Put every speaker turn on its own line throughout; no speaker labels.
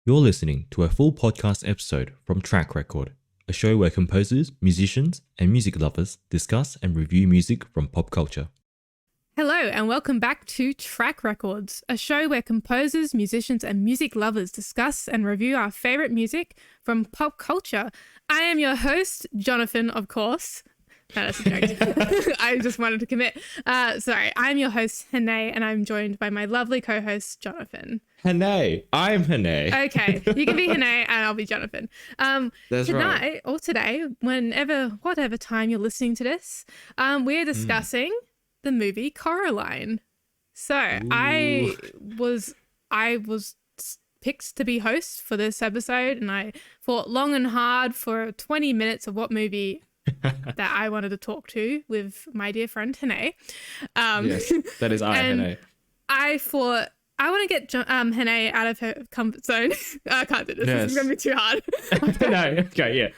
You're listening to a full podcast episode from Track Record, a show where composers, musicians, and music lovers discuss and review music from pop culture.
Hello and welcome back to Track Records, a show where composers, musicians, and music lovers discuss and review our favourite music from pop culture. I am your host, Jonathon, of course. No, that's a joke. I just wanted to commit. Sorry, I'm your host, Hanae, and I'm joined by my lovely co-host, Jonathon.
Hanae, I'm Hanae.
Okay, you can be Hanae and I'll be Jonathon.
That's
tonight,
right.
or today, whatever time you're listening to this, we're discussing the movie Coraline. So I was picked to be host for this episode, and I thought long and hard for 20 minutes of what movie that I wanted to talk to with my dear friend Hanae.
Yes, that is I, Hanae.
I thought I want to get Hanae out of her comfort zone. I can't do this.
Yes.
This is going to be too hard.
No, okay, yeah.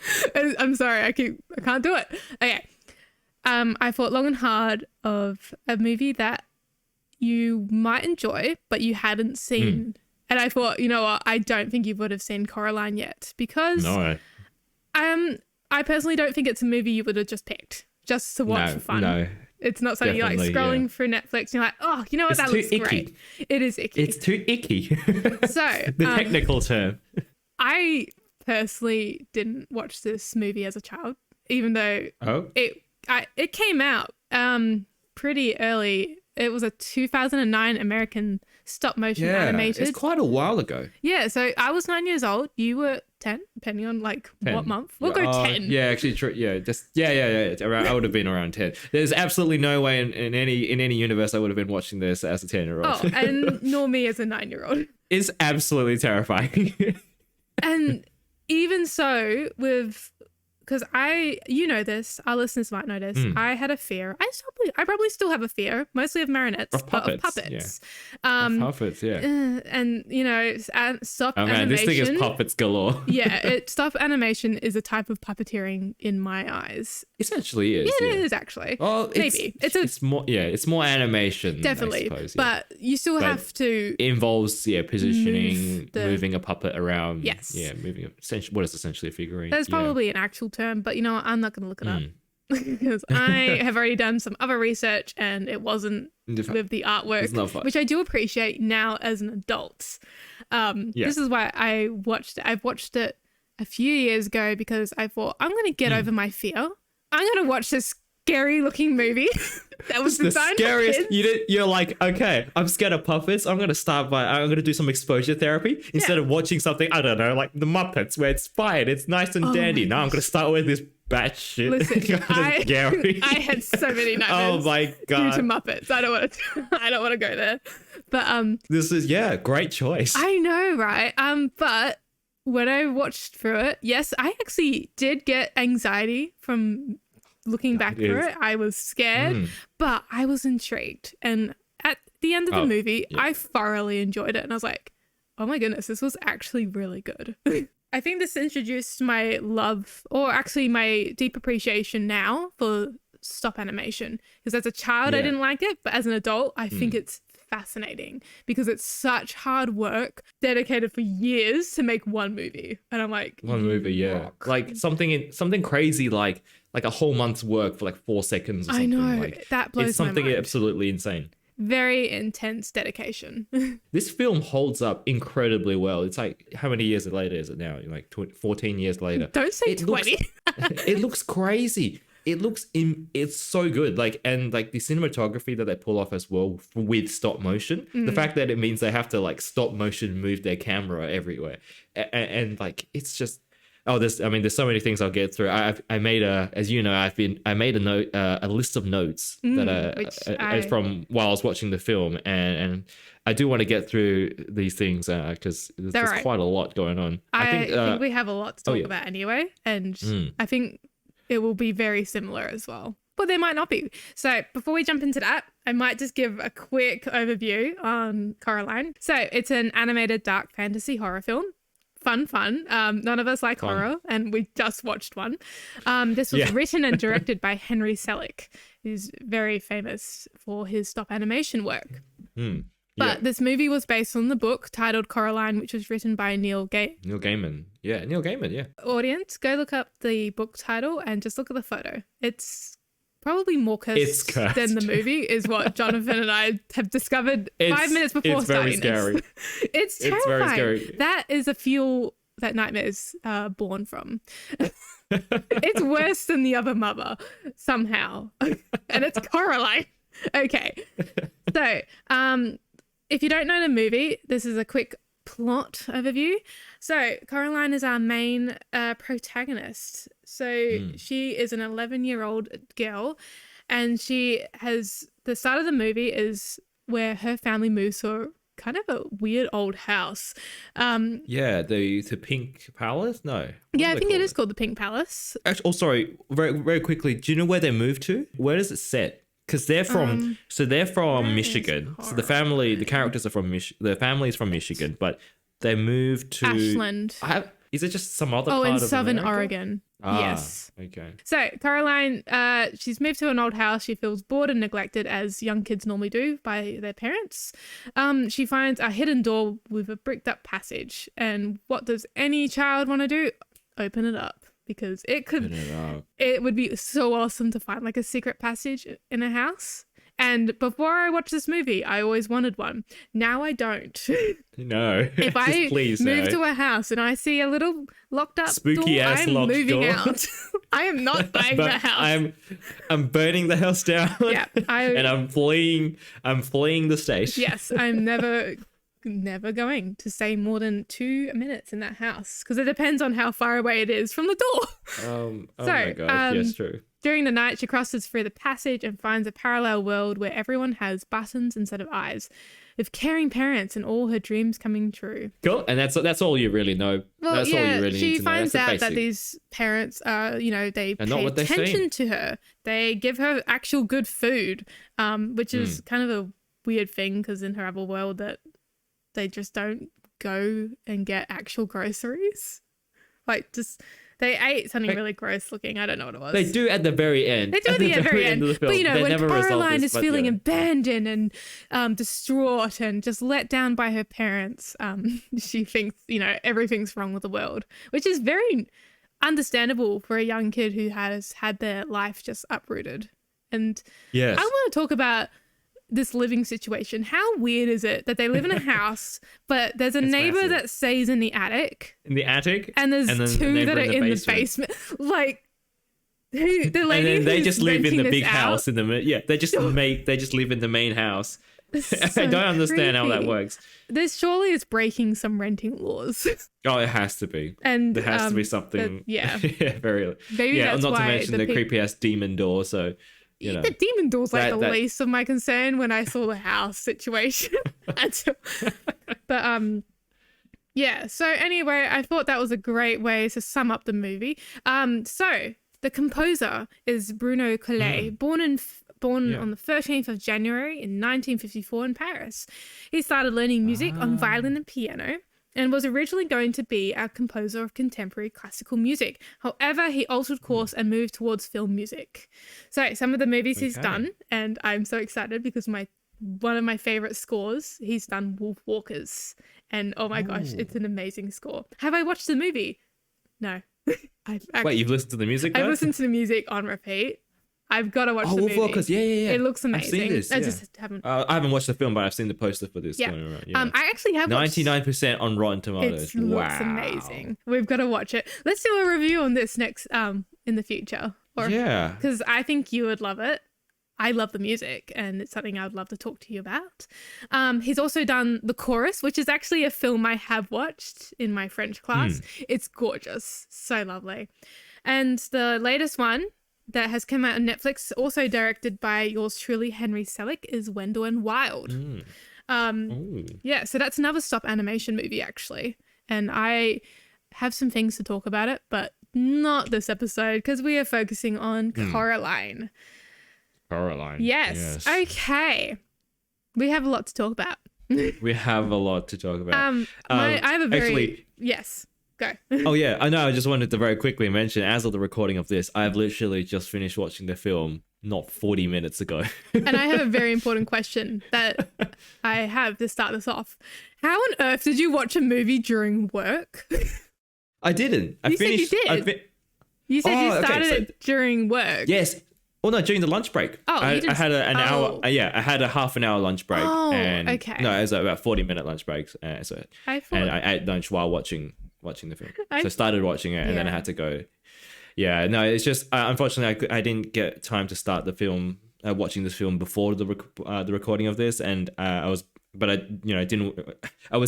I'm sorry. I can't do it. Okay. I thought long and hard of a movie that you might enjoy, but you hadn't seen. And I thought, you know what? I don't think you would have seen Coraline yet because I personally don't think it's a movie you would have just picked just to watch for fun.
No.
It's not something you're like scrolling through Netflix and you're like, oh, you know what? That looks great. It is icky.
It's too icky.
So
the technical term.
I personally didn't watch this movie as a child, even though it came out pretty early. It was a 2009 American stop motion animated.
It's quite a while ago.
Yeah, so I was 9 years old. You were 10, depending on 10. What month. We'll go 10.
Yeah, actually, true. Yeah, Around, I would have been around 10. There's absolutely no way in any universe I would have been watching this as a 10-year-old.
Oh, and nor me as a 9-year-old.
It's absolutely terrifying.
And even so, because you know this, our listeners might know this, I had a fear. I probably still have a fear, mostly of marionettes,
of puppets.
But of puppets.
Yeah. Of puppets, yeah.
And, you know, stop animation.
Oh man, this thing is puppets galore.
Yeah, stop animation is a type of puppeteering in my eyes.
It actually is.
Yeah, it is actually.
Well,
maybe.
It's more animation,
definitely,
I suppose,
but you still have to...
It involves, positioning, moving a puppet around.
Yes.
Yeah, moving what is essentially a figurine.
There's probably an actual term, but you know what? I'm not going to look it up because I have already done some other research and it wasn't with the artwork, which I do appreciate now as an adult. This is why I watched it. I've watched it a few years ago because I thought I'm going to get over my fear. I'm going to watch this scary looking movie that was designed
the scariest.
for kids.
You're like, okay, I'm scared of puppets. I'm going to do some exposure therapy instead of watching something, I don't know, like the Muppets where it's fine, it's nice and dandy. Now I'm going to start with this batshit.
Listen, I had so many nightmares.
Oh my god!
Due to Muppets, I don't want to go there. But
this is great choice.
I know, right? But when I watched through it, yes, I actually did get anxiety from looking back through it. I was scared, but I was intrigued. And at the end of the movie, I thoroughly enjoyed it. And I was like, oh my goodness, this was actually really good. I think this introduced my love, or actually my deep appreciation now for stop animation. Because as a child, I didn't like it. But as an adult, I think it's fascinating because it's such hard work dedicated for years to make one movie. And I'm like,
one movie, rock. Like something crazy like a whole month's work for like 4 seconds or something.
I know,
like,
that blows
it's something
my mind.
Absolutely insane.
Very intense dedication.
This film holds up incredibly well. It's like, how many years later is it now? Like 14 years later.
Don't say 20.
It looks crazy. It's so good. And the cinematography that they pull off as well with stop motion. The fact that it means they have to stop motion move their camera everywhere. And it's just, there's so many things I'll get through. I made I made a note, a list of notes that from while I was watching the film, and I do want to get through these things because there's quite a lot going on.
I think we have a lot to talk about anyway, and I think it will be very similar as well. But there might not be. So before we jump into that, I might just give a quick overview on Coraline. So it's an animated dark fantasy horror film. Fun. None of us like horror, and we just watched one. This was written and directed by Henry Selick, who's very famous for his stop animation work. But this movie was based on the book titled Coraline, which was written by Neil Gaiman.
Yeah, Neil Gaiman, yeah.
Audience, go look up the book title and just look at the photo. It's probably more cursed than the movie, is what Jonathan and I have discovered 5 minutes before starting
It's very scary.
It's terrifying. It's very scary. That is a fuel that nightmares are born from. It's worse than the other mother, somehow. And it's Coraline. Okay. So, if you don't know the movie, this is a quick plot overview. So Coraline is our main protagonist. So she is an 11-year-old girl, and she has, the start of the movie is where her family moves to a kind of a weird old house.
The Pink Palace? No.
Yeah, I think it is called the Pink Palace.
Actually, sorry, very, very quickly. Do you know where they moved to? Where does it set? Because they're from, Michigan. So the characters are from the family is from Michigan, but they moved to
Ashland.
Is it just some other part
in
of
Southern
America?
Oregon. Yes.
Okay.
So Coraline, she's moved to an old house. She feels bored and neglected, as young kids normally do, by their parents. She finds a hidden door with a bricked up passage. And what does any child want to do? Open it up. Because it would be so awesome to find like a secret passage in a house. And before I watched this movie, I always wanted one. Now I don't.
No.
If I move to a house and I see a little locked up
spooky
door,
ass
I'm
locked
moving
door.
out. I am not buying the house.
I'm burning the house down.
Yeah,
and I'm fleeing the state.
Yes, I'm never going to stay more than 2 minutes in that house, because it depends on how far away it is from the door.
My god, yes, true.
During the night, she crosses through the passage and finds a parallel world where everyone has buttons instead of eyes, with caring parents and all her dreams coming true.
Cool, and that's all you really know.
Well,
that's all you really need to know.
She finds out that these parents are, they pay attention to her. They give her actual good food, which is kind of a weird thing, because in her other world that they just don't go and get actual groceries. Like, just they ate something really gross looking. I don't know what it was.
They do at the very end.
They do at the very end. But when Coraline is feeling abandoned and distraught and just let down by her parents, she thinks everything's wrong with the world, which is very understandable for a young kid who has had their life just uprooted. And I want to talk about this living situation. How weird is it that they live in a house, but there's a neighbor that stays in the attic?
In the attic?
And there's two that are in the basement. Like, the lady
and then they just live in the big
house
in the they just live in the main house. So I don't understand how that works.
This surely is breaking some renting laws.
Oh, it has to be.
And
there has to be something. Very.
Maybe that's
not
why
to mention the creepy ass demon door. So.
The demon door's like the least of my concern when I saw the house situation. But so anyway, I thought that was a great way to sum up the movie. So the composer is Bruno Collet, born on the 13th of January in 1954 in Paris. He started learning music on violin and piano, and was originally going to be a composer of contemporary classical music. However, he altered course and moved towards film music. So some of the movies he's done, and I'm so excited because one of my favorite scores, he's done Wolf Walkers. And oh my gosh, it's an amazing score. Have I watched the movie? No.
Wait, you've listened to the music?
I've listened to the music on repeat. I've got to watch the movie.
Wolf Walkers, yeah.
It looks amazing.
I've seen this,
I just haven't.
I haven't watched the film, but I've seen the poster for this.
Yeah.
Going around.
I actually have
99% on Rotten Tomatoes.
It looks amazing. We've got to watch it. Let's do a review on this next in the future. Because I think you would love it. I love the music, and it's something I would love to talk to you about. He's also done The Chorus, which is actually a film I have watched in my French class. It's gorgeous. So lovely. And the latest one that has come out on Netflix, also directed by yours truly, Henry Selick, is Wendell and Wild. So that's another stop animation movie, actually. And I have some things to talk about it, but not this episode, because we are focusing on Coraline.
Coraline.
Yes. Okay. We have a lot to talk about.
We have a lot to talk about.
I have a very... Yes. Go.
Oh, yeah. I know. I just wanted to very quickly mention, as of the recording of this, I've literally just finished watching the film not 40 minutes ago.
And I have a very important question that I have to start this off. How on earth did you watch a movie during work?
I didn't.
You said you did. You said you started it during work.
Yes. Oh no, during the lunch break.
Oh,
I had an hour. Yeah, I had a half an hour lunch break.
Oh,
and,
okay.
No, it was about 40-minute lunch breaks. And
I
ate lunch while watching the film. So I started watching it, and then I had to go. Yeah, no, it's just unfortunately I didn't get time to start the film, watching this film before the recording of this, and I was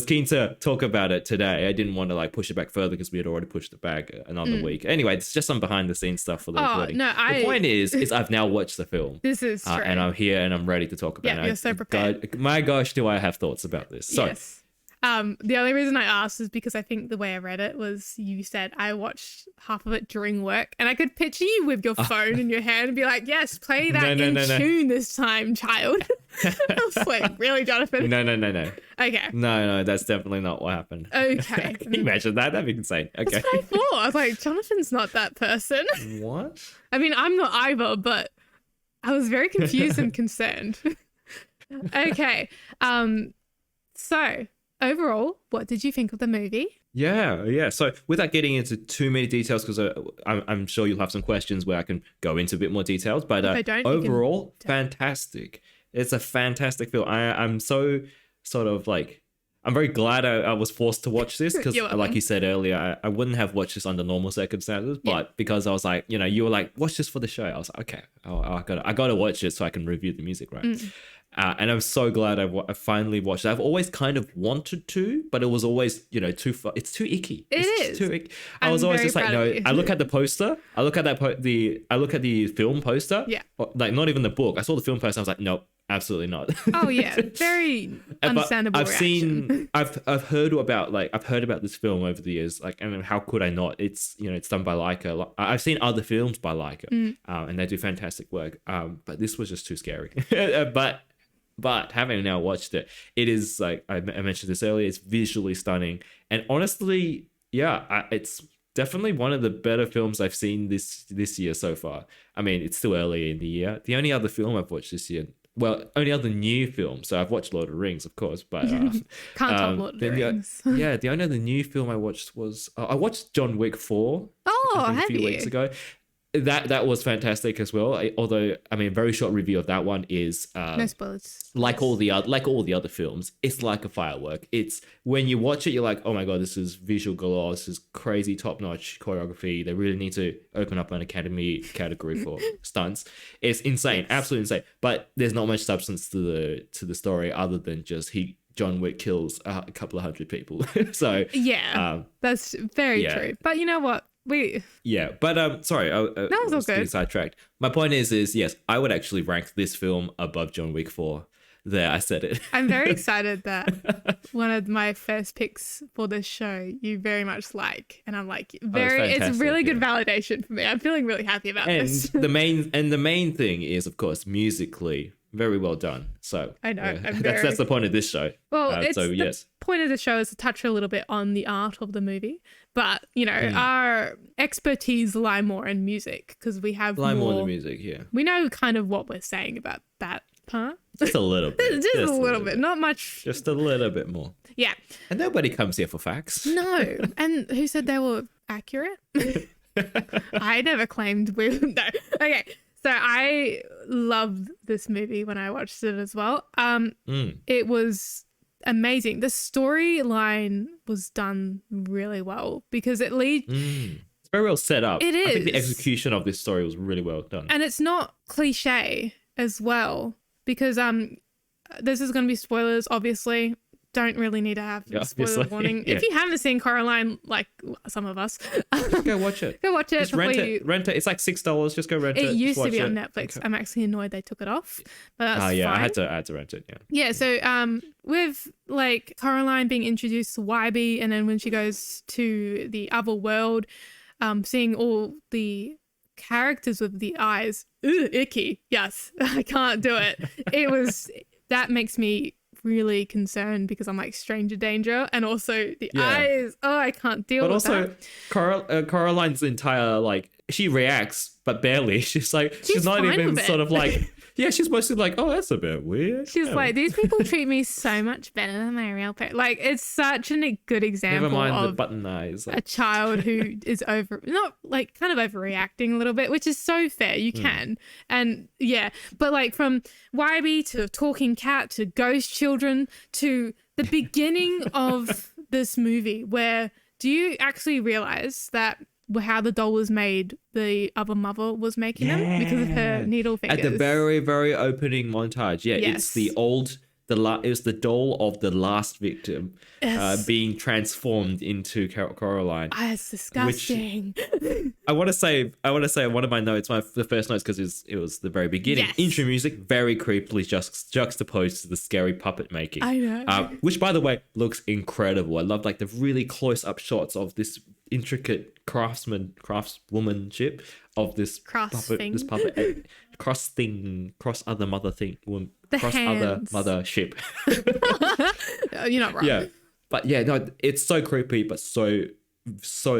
keen to talk about it today. I didn't want to like push it back further because we had already pushed it back another week. Anyway, it's just some behind the scenes stuff for the recording.
No,
the point is I've now watched the film.
This is true.
And I'm here and I'm ready to talk about it.
You're so prepared.
My gosh, do I have thoughts about this? So,
yes. The only reason I asked is because I think the way I read it was you said I watched half of it during work, and I could picture you with your phone in your hand and be like, yes, play that tune this time, child. I was like, really, Jonathan?
No.
Okay.
No, that's definitely not what happened.
Okay.
Can you imagine that? That'd be insane. Okay.
That's what I thought. I was like, Jonathan's not that person.
What?
I mean, I'm not either, but I was very confused and concerned. Okay. So overall, what did you think of the movie?
Yeah. So without getting into too many details, because I'm sure you'll have some questions where I can go into a bit more details, but overall, fantastic. It's a fantastic film. I'm so sort of like, I'm very glad I was forced to watch this because like you said earlier, I wouldn't have watched this under normal circumstances, but because I was like, you were like, watch this for the show. I was like, okay, I gotta watch it so I can review the music, right? And I'm so glad I finally watched it. I've always kind of wanted to, but it was always, too far. It's too icky. It's too icky. I was always just like, no. I look at the poster. I look at I look at the film poster.
Yeah.
Like not even the book. I saw the film poster. I was like, nope, absolutely not.
Oh yeah, very understandable.
I've heard about this film over the years. Like, and how could I not? It's it's done by Leica. I've seen other films by Leica, and they do fantastic work. But this was just too scary. But having now watched it, it is like I mentioned this earlier. It's visually stunning, and honestly, it's definitely one of the better films I've seen this year so far. I mean, it's still early in the year. The only other film I've watched this year, only other new film. So I've watched Lord of the Rings, of course, but
can't top Lord of the Rings.
The only other new film I watched was I watched John Wick 4.
A
few weeks ago. That was fantastic as well. Although, I mean, very short review of that one is
no spoilers.
Like all the other films, it's like a firework. It's when you watch it, you're like, oh my god, this is visual galore. This is crazy top-notch choreography. They really need to open up an Academy category for stunts. It's insane, absolutely insane. But there's not much substance to the story other than just John Wick kills a couple of hundred people. So
that's very true. But you know what? Sorry, that was all good.
Sidetracked. My point is yes, I would actually rank this film above John Wick 4. There, I said it.
I'm very excited that one of my first picks for this show you very much like, and I'm like it's really good validation for me. I'm feeling really happy about this.
The main thing is, of course, musically very well done. So
I know
that's the point of this show.
Well, the point of the show is to touch a little bit on the art of the movie, but our expertise lie more in music because we have more in the
music. Yeah,
we know kind of what we're saying about that part.
Just a little bit.
just a little bit, not much.
Just a little bit more.
Yeah.
And nobody comes here for facts.
No. And who said they were accurate? I never claimed no. Okay. So I loved this movie when I watched it as well. It was amazing. The storyline was done really well because it leads.
It's very well set up.
It is.
I think the execution of this story was really well done.
And it's not cliche as well because this is going to be spoilers, obviously. Don't really need to have a spoiler warning. If you haven't seen Coraline, like some of us,
just go watch it.
Go watch it.
Just rent it. It's like $6. Just go rent it.
It used to be on Netflix. Okay. I'm actually annoyed they took it off, but that's fine.
I had to rent it.
Yeah. So with like Coraline being introduced to Wybie, and then when she goes to the other world, seeing all the characters with the eyes, icky. Yes, I can't do it. That makes me really concerned because I'm like stranger danger, and also the eyes. Oh, I can't deal with that.
But also, Coraline's entire she reacts, but barely. She's like, she's not
fine
even
with it.
sort of like, yeah, she's mostly like, oh, that's a bit weird.
She's
Yeah.
like, these people treat me so much better than my real parents. Like, it's such a good example
never mind the
of
button eyes.
a child who is not like kind of overreacting a little bit, which is so fair. You can. And yeah, but like from Wybie to Talking Cat to Ghost Children to the beginning of this movie, where do you actually realize that how the doll was made, the other mother was making them because of her needle fingers?
At the very, very opening montage. Yeah, it's the old, it was the doll of the last victim being transformed into Coraline.
It's disgusting.
I want to say one of my notes, the first notes, because it was the very beginning.
Yes.
Intro music, very creepily juxtaposed to the scary puppet making.
I know.
Which, by the way, looks incredible. I love like the really close up shots of this intricate craftswomanship of this puppet, cross other mother thing, cross other mothership.
You're not wrong.
Yeah, but yeah, no, it's so creepy, but so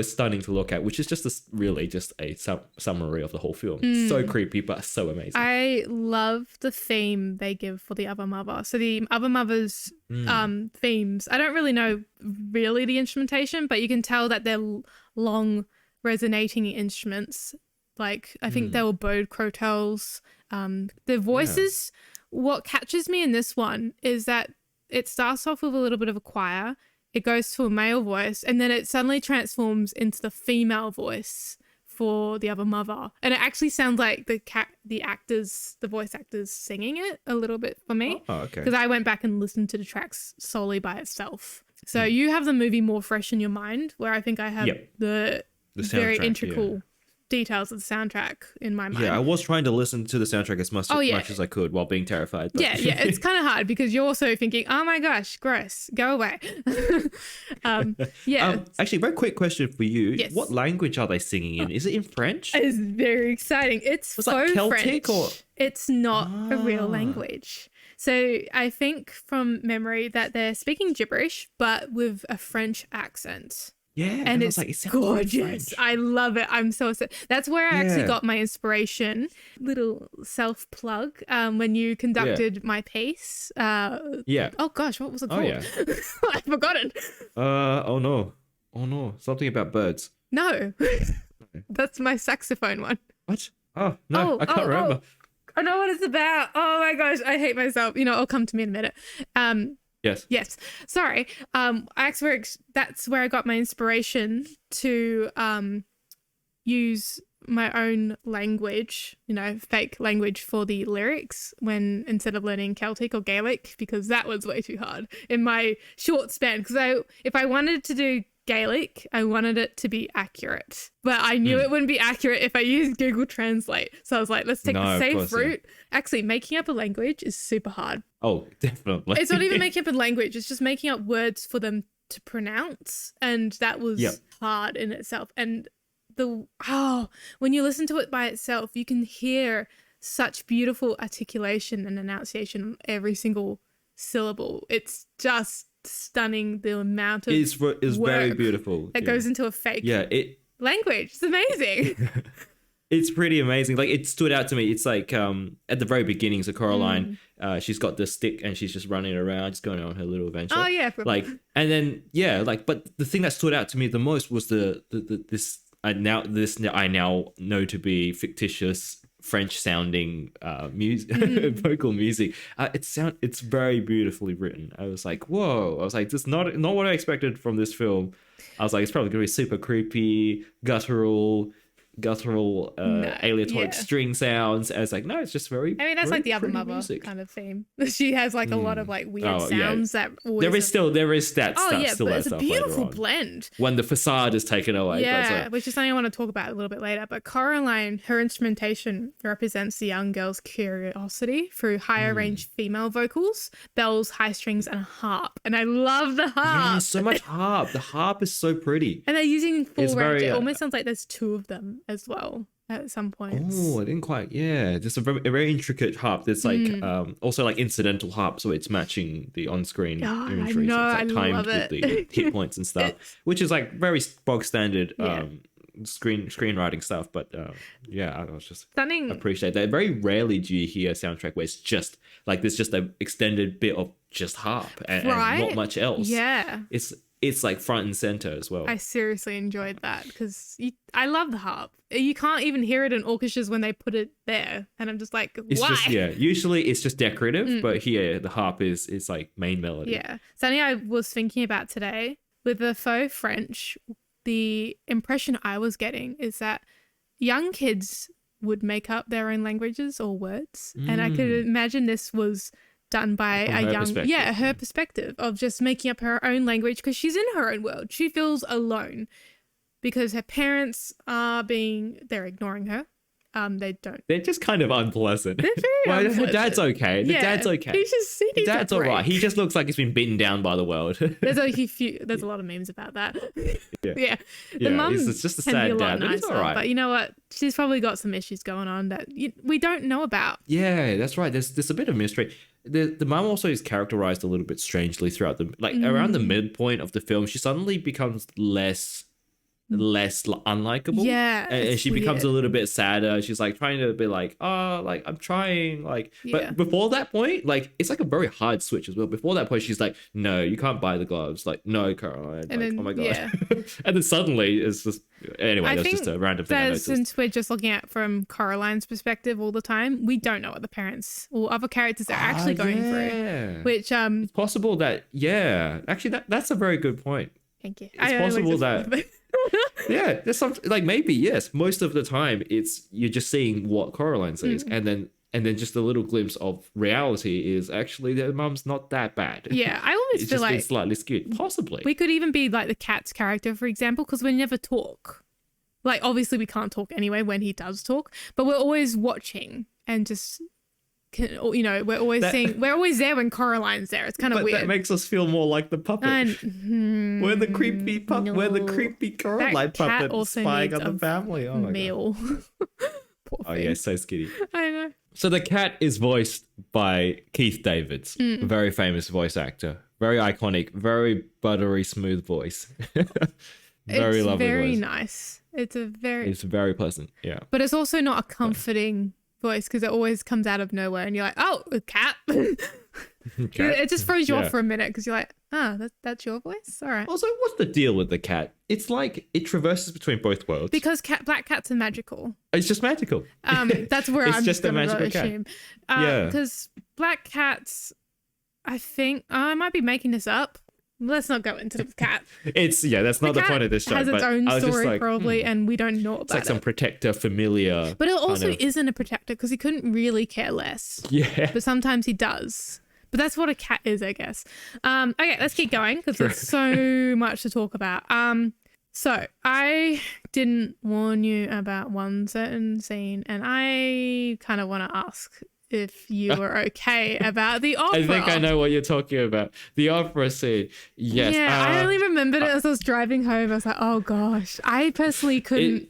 stunning to look at, which is just really just a summary of the whole film. So creepy, but so amazing.
I love the theme they give for the other mother. So the other mother's themes, I don't really know the instrumentation, but you can tell that they're long resonating instruments. Like I think they were bowed crotales. Their voices, what catches me in this one is that it starts off with a little bit of a choir. It goes to a male voice, and then it suddenly transforms into the female voice for the other mother. And it actually sounds like the voice actors singing it a little bit for me.
Oh, okay.
Because I went back and listened to the tracks solely by itself. So you have the movie more fresh in your mind, where I think I have the very integral details of the soundtrack in my mind.
Yeah, I was trying to listen to the soundtrack as much as I could while being terrified. But...
Yeah, it's kind of hard because you're also thinking, oh my gosh, gross, go away.
Actually, very quick question for you.
Yes.
What language are they singing in? Is it in French?
It's very exciting. It's
Celtic
French.
or...
It's not a real language. So I think from memory that they're speaking gibberish, but with a French accent.
Yeah,
and it's
it
gorgeous. I love it. I'm so excited. That's where I actually got my inspiration. Little self plug. When you conducted my piece. Oh gosh, what was it called? Oh, yeah. I've forgotten.
Oh no, something about birds.
No, that's my saxophone one.
What? Oh no, I can't remember.
I know what it's about. Oh my gosh, I hate myself. It'll come to me in a minute. Yes. Sorry. That's where I got my inspiration to use my own language, fake language for the lyrics when instead of learning Celtic or Gaelic, because that was way too hard in my short span. Because if I wanted to do Gaelic, I wanted it to be accurate, but I knew it wouldn't be accurate if I used Google Translate. So I was like, let's take the safe route. Actually, making up a language is super hard.
Oh, definitely.
It's not even making up a language. It's just making up words for them to pronounce. And that was hard in itself. And when you listen to it by itself, you can hear such beautiful articulation and enunciation on every single syllable. It's just stunning, the amount of
is very beautiful
that goes into a fake language. It's amazing.
It's pretty amazing. Like, it stood out to me. It's like at the very beginning, so Coraline, she's got the stick and she's just running around, just going on her little adventure.
Oh yeah,
like, and then but the thing that stood out to me the most was this I now know to be fictitious French sounding music, vocal music. It's very beautifully written. I was like, whoa. I was like, this is not what I expected from this film. I was like, it's probably gonna be super creepy, guttural aleatoric string sounds. I was like, no, it's just very,
I mean, that's like the other mother music kind of theme. She has like a lot of like weird sounds that always
there is that stuff
but it's a beautiful blend
when the facade is taken away.
Which is something I want to talk about a little bit later. But Coraline, her instrumentation represents the young girl's curiosity through higher range female vocals, bells, high strings, and a harp. And I love the harp.
Yeah, so much harp. The harp is so pretty.
And they're using full range. It almost sounds like there's two of them as well at some points.
Oh, I didn't quite. Yeah, just a very intricate harp. There's like also like incidental harp, so it's matching the on-screen imagery.
I know,
so it's like timed with the hit points and stuff, which is like very bog standard screenwriting stuff. But yeah, I was just
Stunning.
appreciate that. Very rarely do you hear a soundtrack where it's just like there's just an extended bit of just harp and not much else.
Yeah.
It's like front and center as well.
I seriously enjoyed that because I love the harp. You can't even hear it in orchestras when they put it there. And I'm just like,
It's
why?
just, usually it's just decorative, but here the harp is like main melody.
Yeah. Something I was thinking about today with the faux-French, the impression I was getting is that young kids would make up their own languages or words. And I could imagine this was done by her perspective of just making up her own language because she's in her own world. She feels alone because her parents they're ignoring her. They're
just kind of unpleasant.
They're very unpleasant.
Her dad's okay. The dad's okay.
He's just sitting.
The dad's all right. He just looks like he's been beaten down by the world.
There's a lot of memes about that. Yeah. The mum
it's just a sad dad. But it's all right.
But you know what? She's probably got some issues going on that we don't know about.
Yeah, that's right. There's a bit of mystery. The mum also is characterized a little bit strangely throughout around the midpoint of the film. She suddenly becomes less unlikable.
Yeah.
And she becomes a little bit sadder. She's like trying to be like, oh, like I'm trying, like, but before that point, like it's like a very hard switch as well. Before that point, she's like, no, you can't buy the gloves. Like, no, Caroline. And then, oh my God. Yeah. And then suddenly it's just, anyway, that's just a random thing I noticed.
Since we're just looking at from Coraline's perspective all the time, we don't know what the parents or other characters are actually going through. Which
it's possible that, actually that's a very good point.
Thank you.
It's possible that there's some like maybe yes. Most of the time, you're just seeing what Coraline says, and then just a little glimpse of reality is actually their mum's not that bad.
Yeah, I always feel like
it's slightly skewed. Possibly
we could even be like the cat's character, for example, because we never talk. Like obviously we can't talk anyway when he does talk, but we're always watching and just. We're always there when Coraline's there. It's kind of weird.
That makes us feel more like the puppet. We're the creepy puppet. We're the creepy Coraline puppet spying on the family. Oh my
meal.
Oh yeah, so skitty.
I know.
So the cat is voiced by Keith Davids, a very famous voice actor, very iconic, very buttery smooth voice. Very lovely.
Very
voice.
Nice. It's
very pleasant. Yeah.
But it's also not a comforting voice because it always comes out of nowhere and you're like, oh, a cat. It just throws you off for a minute because you're like, that's your voice? All right.
Also, what's the deal with the cat? It's like it traverses between both worlds.
Because black cats are magical.
It's just magical.
That's where
it's
I'm
just a magical
assume. Because black cats, I think, I might be making this up. Let's not go into the cat.
That's not the point of this show.
It has its own story probably, and we don't know about it.
It's like some protector, familiar.
But it also isn't a protector because he couldn't really care less.
Yeah.
But sometimes he does. But that's what a cat is, I guess. Okay, let's keep going because there's so much to talk about. So I didn't warn you about one certain scene, and I kind of want to ask if you were okay about the opera.
I think I know what you're talking about. The opera scene. Yes.
Yeah, I only remembered it as I was driving home. I was like, oh gosh. I personally couldn't.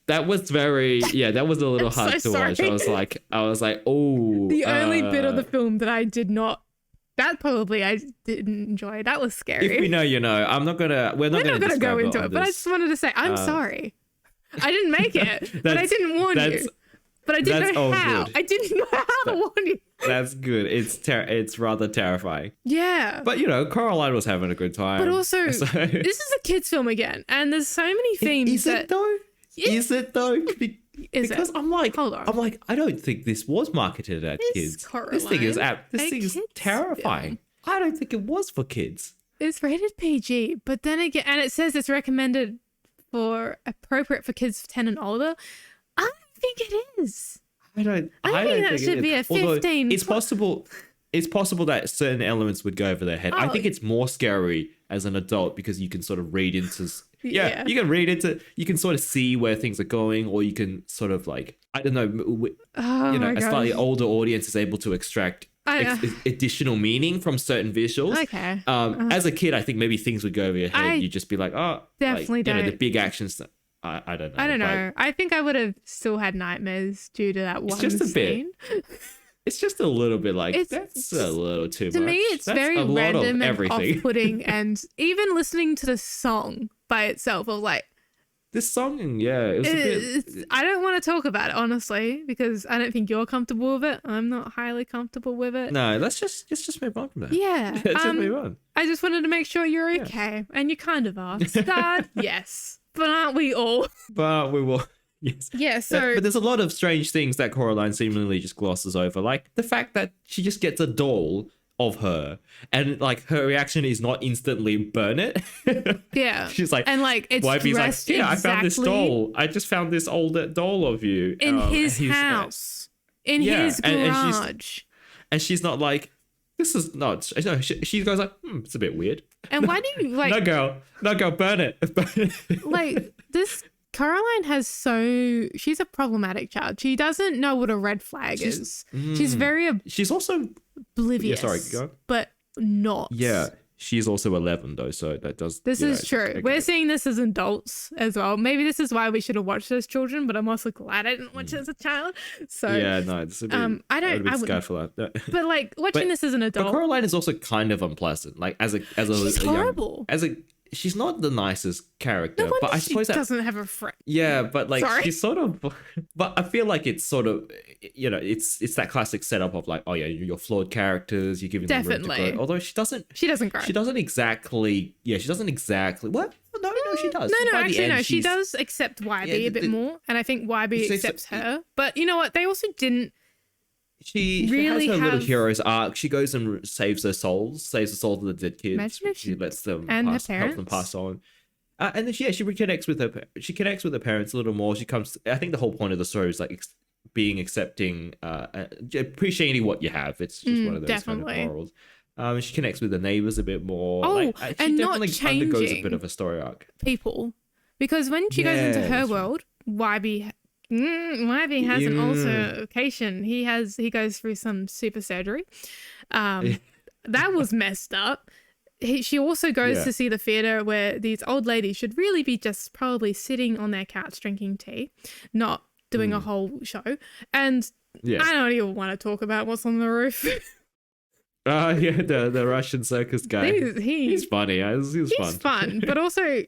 That was a little hard to watch. I was like, oh.
The only bit of the film that I did not. That probably I didn't enjoy. That was scary.
If you know, you know. We're not gonna
go into it. But I just wanted to say, I'm sorry. I didn't make it, but I didn't warn you. But I didn't know how. Good. I didn't know how to warn you.
That's good. It's rather terrifying.
Yeah.
But, Coraline was having a good time.
But also, this is a kid's film again. And there's so many themes
Is it though?
Because
I'm like, I don't think this was marketed at kids.
Coraline,
this thing is terrifying. Film. I don't think it was for kids.
It's rated PG. But then again, and it says it's recommended for appropriate for kids 10 and older. I think it is. I don't think that should be a 15.
It's possible that certain elements would go over their head. I think it's more scary as an adult because you can sort of read into you can sort of see where things are going, or you can sort of like, I don't know, a slightly older audience is able to extract additional meaning from certain visuals.
Okay.
As a kid, I think maybe things would go over your head. You'd just be like,
definitely don't.
The big action stuff. I don't know.
I don't know. I think I would have still had nightmares due to that one scene.
It's just a little bit like, that's a little too much.
To me, it's very random and off-putting. And even listening to the song by itself, I was like,
This song, yeah, it was a bit.
I don't want to talk about it, honestly, because I don't think you're comfortable with it. I'm not highly comfortable with it.
No, let's just move on from that.
Yeah.
Let's just move on.
I just wanted to make sure you're okay. And you kind of are. Scarred, yes. But aren't we all?
But we will. Yes.
Yeah, so...
But there's a lot of strange things that Coraline seemingly just glosses over. Like the fact that she just gets a doll of her and like her reaction is not instantly burn it.
Yeah.
She's like,
and like it's
wifey's
dressed
like, yeah,
exactly
I found this doll. I just found this old doll of you.
in his house. In his garage.
And she's not like, this is not, no, she goes like, it's a bit weird.
And why do you like...
No girl, burn it. Burn it.
Like this... Caroline has she's a problematic child. She doesn't know what a red flag is. She's very
she's also
oblivious.
Yeah, sorry, go.
But not.
Yeah, she's also 11 though, so that does.
This is true.
Okay.
We're seeing this as adults as well. Maybe this is why we should have watched as children, but I'm also glad I didn't watch it as a child. So
yeah, no, it's a bit. I would scared for that.
But like watching this as an adult,
but Coraline is also kind of unpleasant. Like as a
she's horrible.
She's not the nicest character,
No,
but I suppose
she doesn't have a friend.
Yeah, but like
Sorry.
she's sort of. But I feel like it's sort of, it's that classic setup of like, oh yeah, you're flawed characters, you're giving them room to grow. Although she doesn't grow. She doesn't exactly. Yeah, she doesn't exactly. What? No, she does.
No, actually, no. She does accept YB a bit more, and I think YB accepts her. But you know what? They also didn't.
She
really
has her little hero's arc. She goes and saves the souls of the dead kids. She lets them helps them pass on. And then she reconnects with her. She connects with her parents a little more. She comes. I think the whole point of the story is like being accepting, appreciating what you have. It's just one of those kind of morals. She connects with the neighbors a bit more.
Oh,
she
and
definitely
not
undergoes a bit of a story arc.
People, because when she goes into her world, YB has an altercation. He goes through some super surgery. That was messed up. She also goes to see the theater where these old ladies should really be just probably sitting on their couch drinking tea, not doing a whole show. And I don't even want to talk about what's on the roof.
The Russian circus guy. He's funny. He's
fun, but also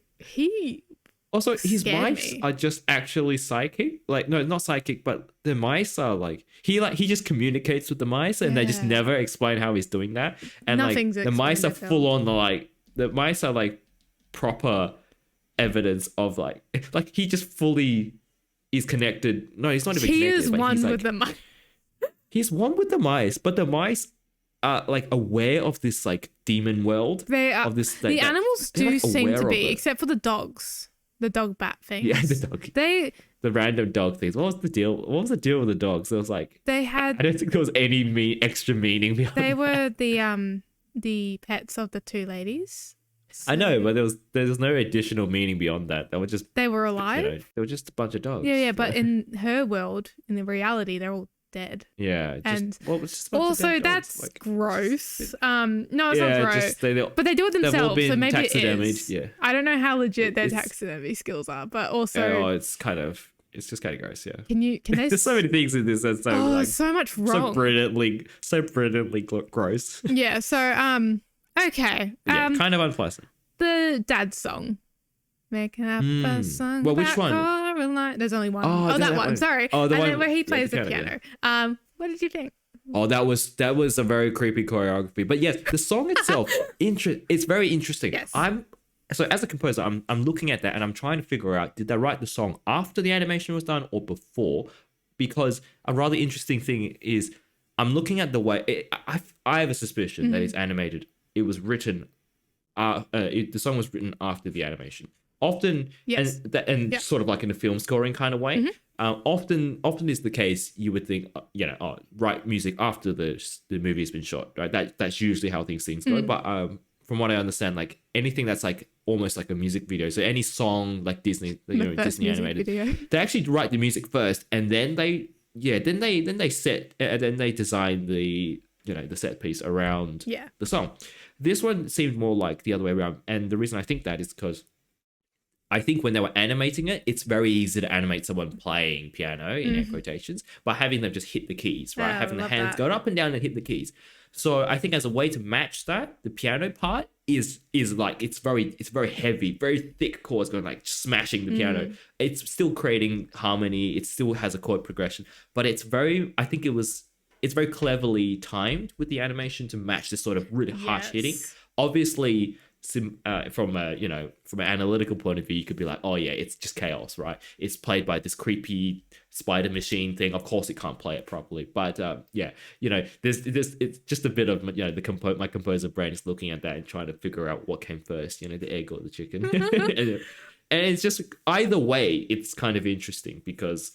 his mice are just actually psychic. Like, no, not psychic, but the mice are like he just communicates with the mice, and they just never explain how he's doing that. And
Nothing's
like the mice are full on the mice are like proper evidence of like he just fully is connected. No, he's not even connected.
He is one with the mice.
He's one with the mice, but the mice are like aware of this like demon world.
They are.
Of this,
the animals do
like,
seem to be, except for the dogs. The dog bat things.
Yeah, the dog. The random dog things. What was the deal? What was the deal with the dogs? It was like
they had.
I don't think there was any extra meaning behind.
They were the pets of the two ladies.
So, I know, but there was no additional meaning beyond that. They were alive. They were just a bunch of dogs.
Yeah. But in her world, in the reality, they're all dead.
Yeah.
It's
just
also that's like, gross. No, it's not gross. But they do it themselves, so maybe it is. Yeah. I don't know how legit their taxidermy skills are, but also
it's just kind of gross. Yeah.
Can they?
There's so many things in this that's
so much wrong.
So brilliantly gross.
Yeah. So okay.
Kind of unpleasant.
The dad song. Making up a song.
Well, which one?
Caroline. There's only one. Oh, that one. Sorry.
Oh, the one
where he plays the piano. What did you think?
Oh, that was a very creepy choreography. But yes, the song itself, it's very interesting.
Yes.
So as a composer, I'm looking at that and I'm trying to figure out, did they write the song after the animation was done or before? Because a rather interesting thing is, I'm looking at the way I have a suspicion that it's animated. It was written. The song was written after the animation. Often, and sort of like in a film scoring kind of way. Often is the case. You would think, write music after the movie has been shot, right? That's usually how things go. But from what I understand, like anything that's like almost like a music video, so any song like Disney, Disney animated, they actually write the music first, and then they design the the set piece around the song. This one seemed more like the other way around, and the reason I think that is because I think when they were animating it, it's very easy to animate someone playing piano in air quotations by having them just hit the keys, right? Having the hands go up and down and hit the keys. So I think as a way to match that, the piano part is like it's very heavy, very thick chords going like smashing the piano. It's still creating harmony. It still has a chord progression, but it's very cleverly timed with the animation to match this sort of really harsh hitting. Obviously, from an analytical point of view, you could be like, oh yeah, it's just chaos, right? It's played by this creepy spider machine thing. Of course, it can't play it properly. But there's it's just a bit of my composer brain is looking at that and trying to figure out what came first, the egg or the chicken. And it's just either way, it's kind of interesting because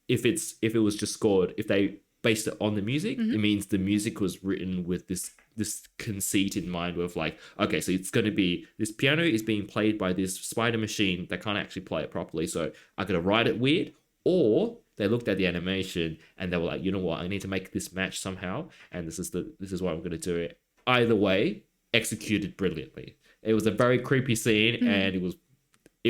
if it was just scored, if they based it on the music, it means the music was written with this conceit in mind with like, okay, so it's going to be this piano is being played by this spider machine that can't actually play it properly, so I gotta write it weird. Or they looked at the animation and they were like, you know what, I need to make this match somehow, and this is what I'm going to do it. Either way, executed brilliantly. It was a very creepy scene, and it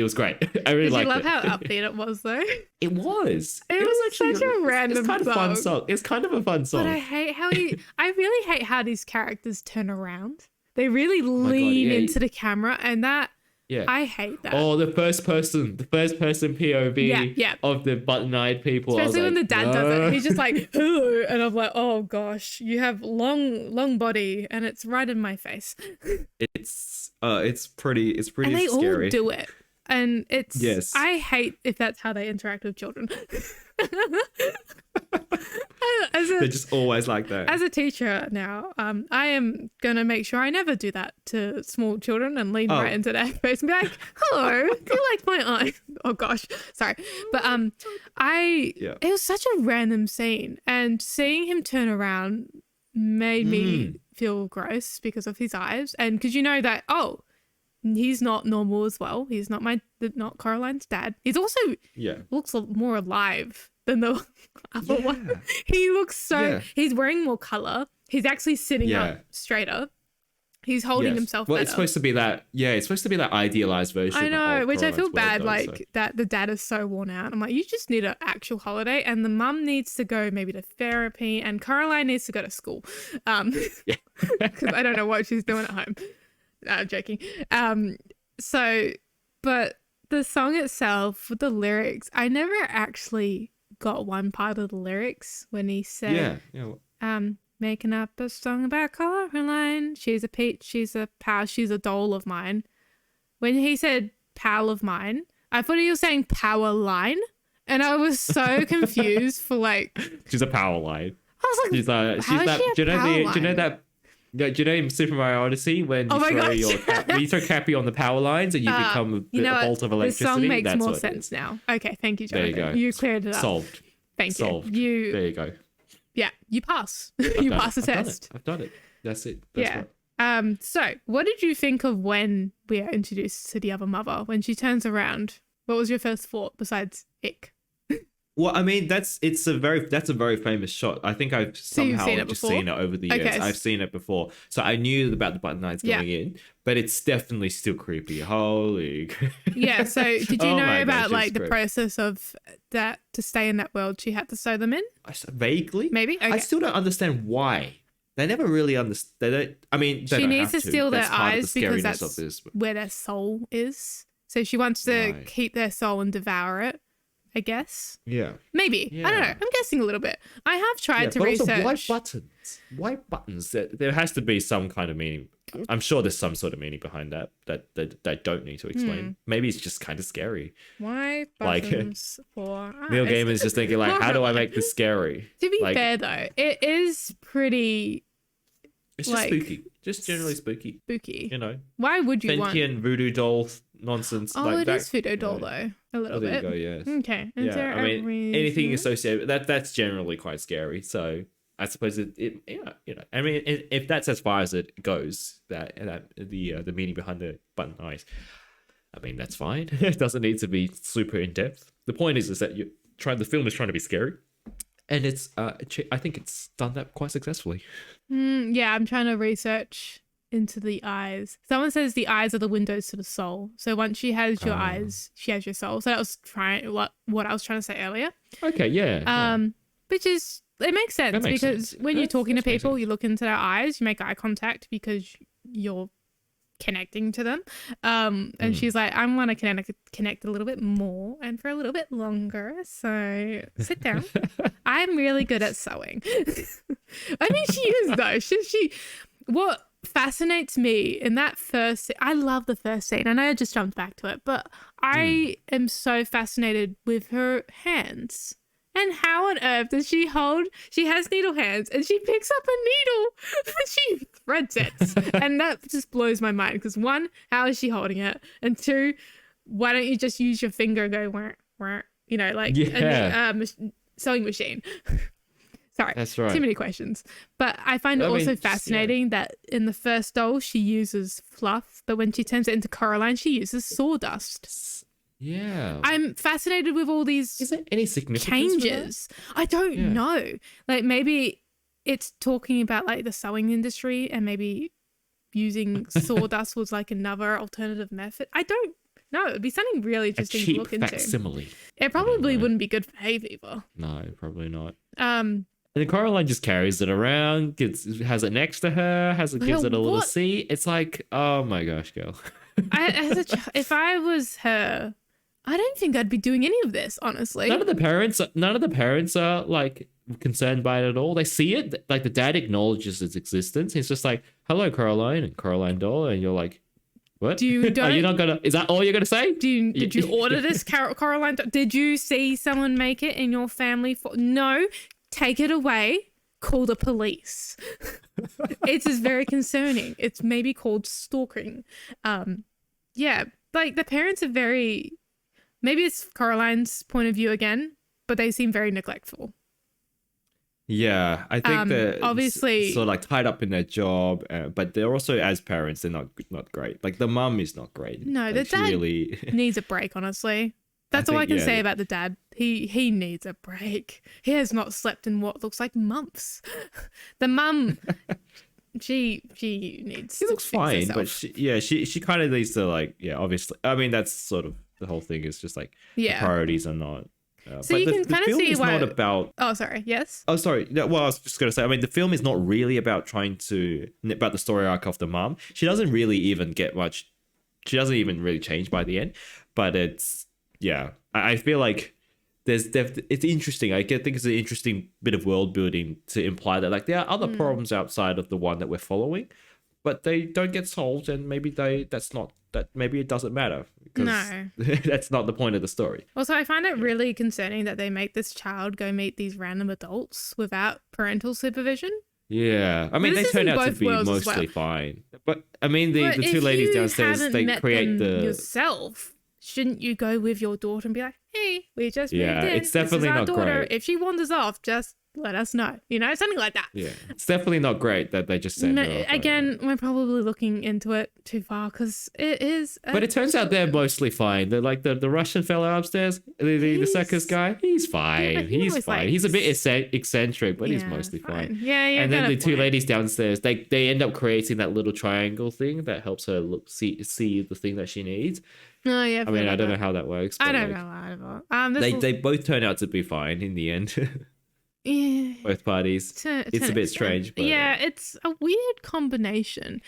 was great. I really liked it.
Did you love how upbeat it was, though?
It was.
It was actually such a random
It's kind of fun song. It's kind of a fun song.
But I really hate how these characters turn around. They really lean into the camera, and that. Yeah, I hate that.
Oh, the first person POV of the button-eyed people.
Especially when the dad does it. He's just like, hello. And I'm like, oh gosh, you have long body and it's right in my face.
It's pretty
and they
scary.
all do it. And it's,
yes.
I hate if that's how they interact with children.
They're just always like that.
As a teacher now, I am going to make sure I never do that to small children and lean right into their face and be like, hello, do you like my eye? Oh gosh, sorry. But it was such a random scene, and seeing him turn around made me feel gross because of his eyes, and because that, he's not normal as well. He's not not Coraline's dad. He's also looks more alive than the other one. He looks he's wearing more color. He's actually sitting up straighter. He's holding himself better.
It's supposed to be that. Yeah, it's supposed to be that idealized version.
I know, which I feel bad.
Though,
that the dad is so worn out. I'm like, you just need an actual holiday, and the mum needs to go maybe to therapy, and Coraline needs to go to school. Because I don't know what she's doing at home. I'm joking. But the song itself with the lyrics, I never actually got one part of the lyrics when he said, making up a song about Coraline. She's a peach, she's a pal, she's a doll of mine. When he said pal of mine, I thought he was saying power line, and I was so confused for like. She's
a power line.
I was like,
she's that. Do you know that? Do you know in Super Mario Odyssey when you throw Cappy on the power lines and you become a bolt of electricity?
The song makes more sense now. Okay, thank you, Jonathan.
There you go.
You cleared it up.
Solved.
Thank
you. There you go.
Yeah, you pass. You pass the test.
I've done it. That's it. That's
right. So what did you think of when we are introduced to the other mother? When she turns around, what was your first thought besides ick?
Well, I mean, that's a very famous shot. I think I've somehow just seen it over the years.
Okay.
I've seen it before. So I knew about the button eyes going in, but it's definitely still creepy. Holy.
Yeah. So did you know about the process of that to stay in that world? She had to sew them in?
Vaguely.
Maybe. Okay.
I still don't understand why. They never really understand. She
needs to steal their eyes because that's where their soul is. So she wants to keep their soul and devour it. I guess.
Yeah.
Maybe. Yeah. I don't know. I'm guessing a little bit. I have tried to research.
Also, white buttons. There has to be some kind of meaning. I'm sure there's some sort of meaning behind that I don't need to explain. Maybe it's just kind of scary.
White buttons for eyes.
Neil Gaiman's just thinking how do I make this scary?
To be fair though, it is pretty.
It's just spooky. Just generally spooky.
Spooky.
Why
would you want
voodoo doll nonsense?
Oh, it is voodoo doll though. A little bit.
There you go, yes.
Okay.
I mean, anything associated with that's generally quite scary. So I suppose I mean, if that's as far as it goes, that the meaning behind the button eyes, I mean, that's fine. It doesn't need to be super in depth. The point is that the film is trying to be scary. And it's, I think it's done that quite successfully.
Yeah, I'm trying to research into the eyes. Someone says the eyes are the windows to the soul. So once she has your eyes, she has your soul. So that was what I was trying to say earlier.
Okay, yeah.
Which is, it makes sense because when you're talking to people, you look into their eyes, you make eye contact because you're connecting to them. And she's like, I want to connect a little bit more and for a little bit longer. So sit down. I'm really good at sewing. I mean, she is though. She what fascinates me in that first I love the first scene. I know I just jumped back to it, but I am so fascinated with her hands. And how on earth does she has needle hands and she picks up a needle and she threads it. And that just blows my mind because one, how is she holding it? And two, why don't you just use your finger and go, wah, wah, you know, like a sewing machine. Sorry,
that's right.
Too many questions. But I find it also fascinating that in the first doll, she uses fluff, but when she turns it into Coraline, she uses sawdust.
Yeah.
I'm fascinated with all these
Is there any significance
changes. I don't know. Like maybe it's talking about like the sewing industry and maybe using sawdust was like another alternative method. I don't know. It'd be something really interesting to look into.
Facsimile.
It probably wouldn't be good for Have either.
No, probably not. And then Coraline just carries it around, has it next to her, gives it a little seat. It's like, oh my gosh, girl.
If I was her, I don't think I'd be doing any of this, honestly.
None of the parents are like concerned by it at all. They see it, like the dad acknowledges its existence. He's just like, "Hello, Coraline," and Coraline doll, and you're like, "What? Are you not gonna? Is that all you're gonna say?
Did you order this, Coraline? Did you see someone make it in your family? No, take it away. Call the police." It is very concerning. It's maybe called stalking. Yeah, like the parents are very. Maybe it's Coraline's point of view again, but they seem very neglectful.
Yeah, I think they're
obviously
sort of like tied up in their job, but they're also, as parents, they're not great. Like the mum is not great.
No,
like,
the dad
really
needs a break. Honestly, that's all I can say about the dad. He needs a break. He has not slept in what looks like months. The mum, she needs.
She looks fine, but she kind of needs to like obviously. I mean, that's sort of. The whole thing is just like the priorities are not.
So you can kind of see
why. Not about.
Oh, sorry. Yes.
Oh, sorry. No, well, I was just gonna say. I mean, the film is not really about about the story arc of the mom. She doesn't really even get much. She doesn't even really change by the end. But it's I feel like it's interesting. I think it's an interesting bit of world building to imply that like there are other problems outside of the one that we're following, but they don't get solved, and maybe maybe it doesn't matter because that's not the point of the story.
Also, I find it really concerning that they make this child go meet these random adults without parental supervision.
Yeah, I mean they turn out to be mostly fine, but I mean the two ladies downstairs, they create
yourself. Shouldn't you go with your daughter and be like, "Hey, we just moved in.
It's definitely not great.
If she wanders off, just let us know." You know, something like that.
Yeah, it's definitely not great that they just send her off.
Again, we're probably looking into it too far because it is.
But it turns out they're mostly fine. They're like the Russian fellow upstairs, the circus guy. He's fine. Yeah, he's fine. Like, he's a bit eccentric, but he's mostly fine.
Yeah.
And then the two ladies downstairs, they end up creating that little triangle thing that helps her see the thing that she needs.
Oh yeah.
I mean, I don't know how that works.
I don't know either.
They both turn out to be fine in the end.
Yeah.
Both parties. It's a bit strange. But,
it's a weird combination.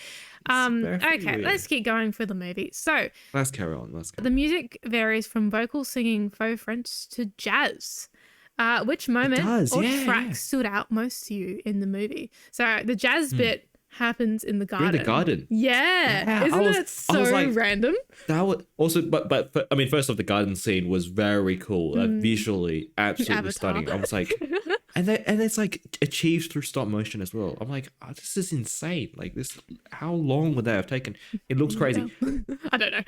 Okay, weird. Let's keep going for the movie. So
let's carry on.
The music varies from vocal singing pho-French to jazz. Which moment or track stood out most to you in the movie? So the jazz bit happens in the garden.
In the garden.
Yeah. Isn't that so random?
That was also, but I mean, first off, the garden scene was very cool. Visually, absolutely stunning. I was like, and it's like achieved through stop motion as well. I'm like, this is insane. Like this, how long would that have taken? It looks crazy.
I don't know.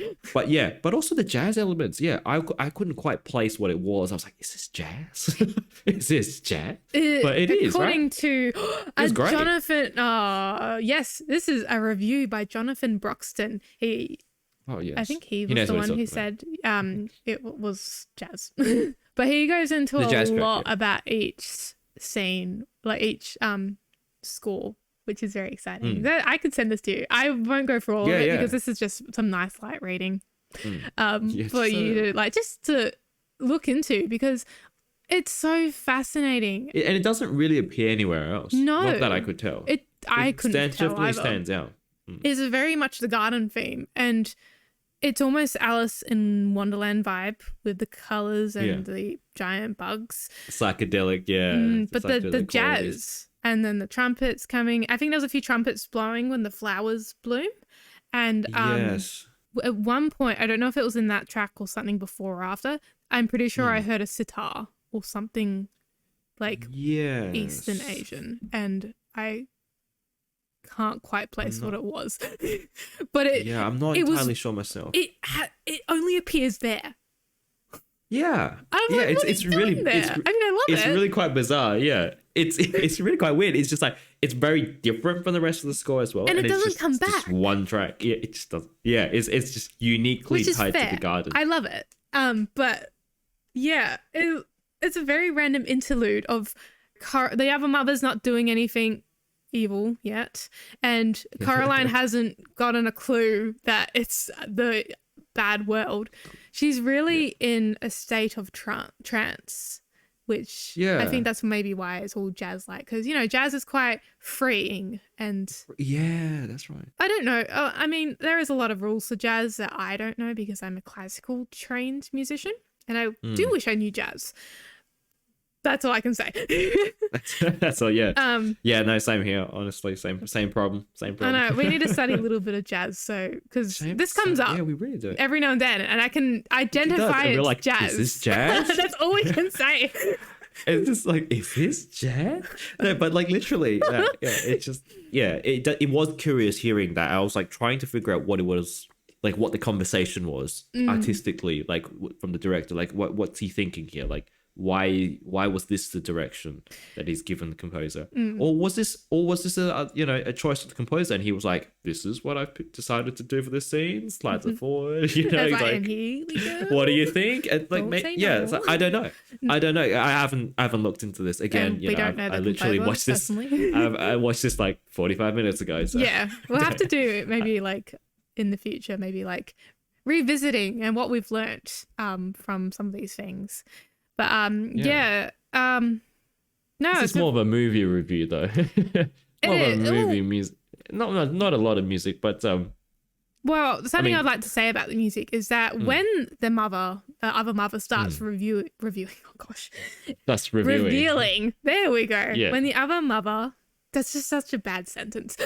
But also the jazz elements. Yeah, I couldn't quite place what it was. I was like, is this jazz? Is this jazz? But it is, right?
According to Jonathan, yes, this is a review by Jonathan Broxton. I think he was the one who said it was jazz. But he goes into a lot about each scene, like each score which is very exciting. I could send this to you. I won't go through all of it because this is just some nice light reading for you to like just to look into, because it's so fascinating.
And it doesn't really appear anywhere else.
No.
Not that I could tell.
I couldn't tell
definitely
either.
stands out.
It's very much the garden theme, and it's almost Alice in Wonderland vibe with the colors and the giant bugs.
Psychedelic,
but the jazz and then the trumpets coming. I think there was a few trumpets blowing when the flowers bloom. And at one point, I don't know if it was in that track or something before or after, I'm pretty sure I heard a sitar or something like Eastern Asian, and I can't quite place what it was. But
I'm not entirely sure myself.
It only appears there.
Yeah.
It's really there. I love it.
It's really quite bizarre. Yeah. It's really quite weird. It's just like, it's very different from the rest of the score as well.
And it doesn't come back.
Just one track. Yeah, it just doesn't. Yeah, it's just uniquely tied to the garden.
I love it. But yeah, it's a very random interlude of the other mother's not doing anything evil yet, and Coraline hasn't gotten a clue that it's the bad world. She's really in a state of trance, which I think that's maybe why it's all jazz-like, because jazz is quite freeing. And
that's right.
I don't know, I mean, there is a lot of rules to jazz that I don't know because I'm a classical trained musician, and I do wish I knew jazz. That's all I can say.
That's all. No, same here. Honestly, same problem.
I know, we need to study a little bit of jazz, so because this comes up.
Yeah, we really do.
Every now and then, and I can identify it as jazz.
Is this jazz?
That's all we can say.
It's just like, is this jazz? No, but like literally, it's just it was curious hearing that. I was like trying to figure out what it was, like what the conversation was artistically, like from the director, like what's he thinking here, like. Why was this the direction that he's given the composer, or was this a choice of the composer, and he was like, this is what I've decided to do for this scene, slides it forward, he's like, here we go. What do you think? And like, so I don't know. I haven't looked into this again. I literally watched this. I watched this like 45 minutes ago. So.
Yeah, we'll have to do maybe like in the future, maybe like revisiting and what we've learnt from some of these things. But no,
this is more of a movie review though. More of a movie music, not a lot of music, but
well, something I'd like to say about the music is that when the other mother starts reviewing. Oh gosh,
that's revealing.
There we go.
Yeah.
When the other mother, that's just such a bad sentence,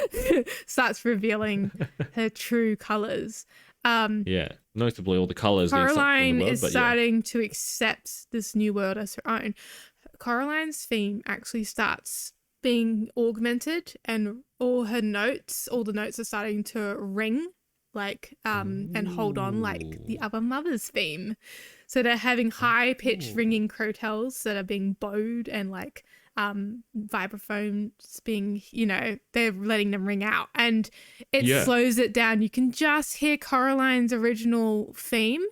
starts revealing her true colors.
Notably all the colors.
Coraline is starting to accept this new world as her own. Coraline's theme actually starts being augmented, and all the notes are starting to ring like and hold on like the other mother's theme. So they're having high pitched ringing crotales that are being bowed, and like vibraphones being, they're letting them ring out, and it slows it down. You can just hear Coraline's original theme,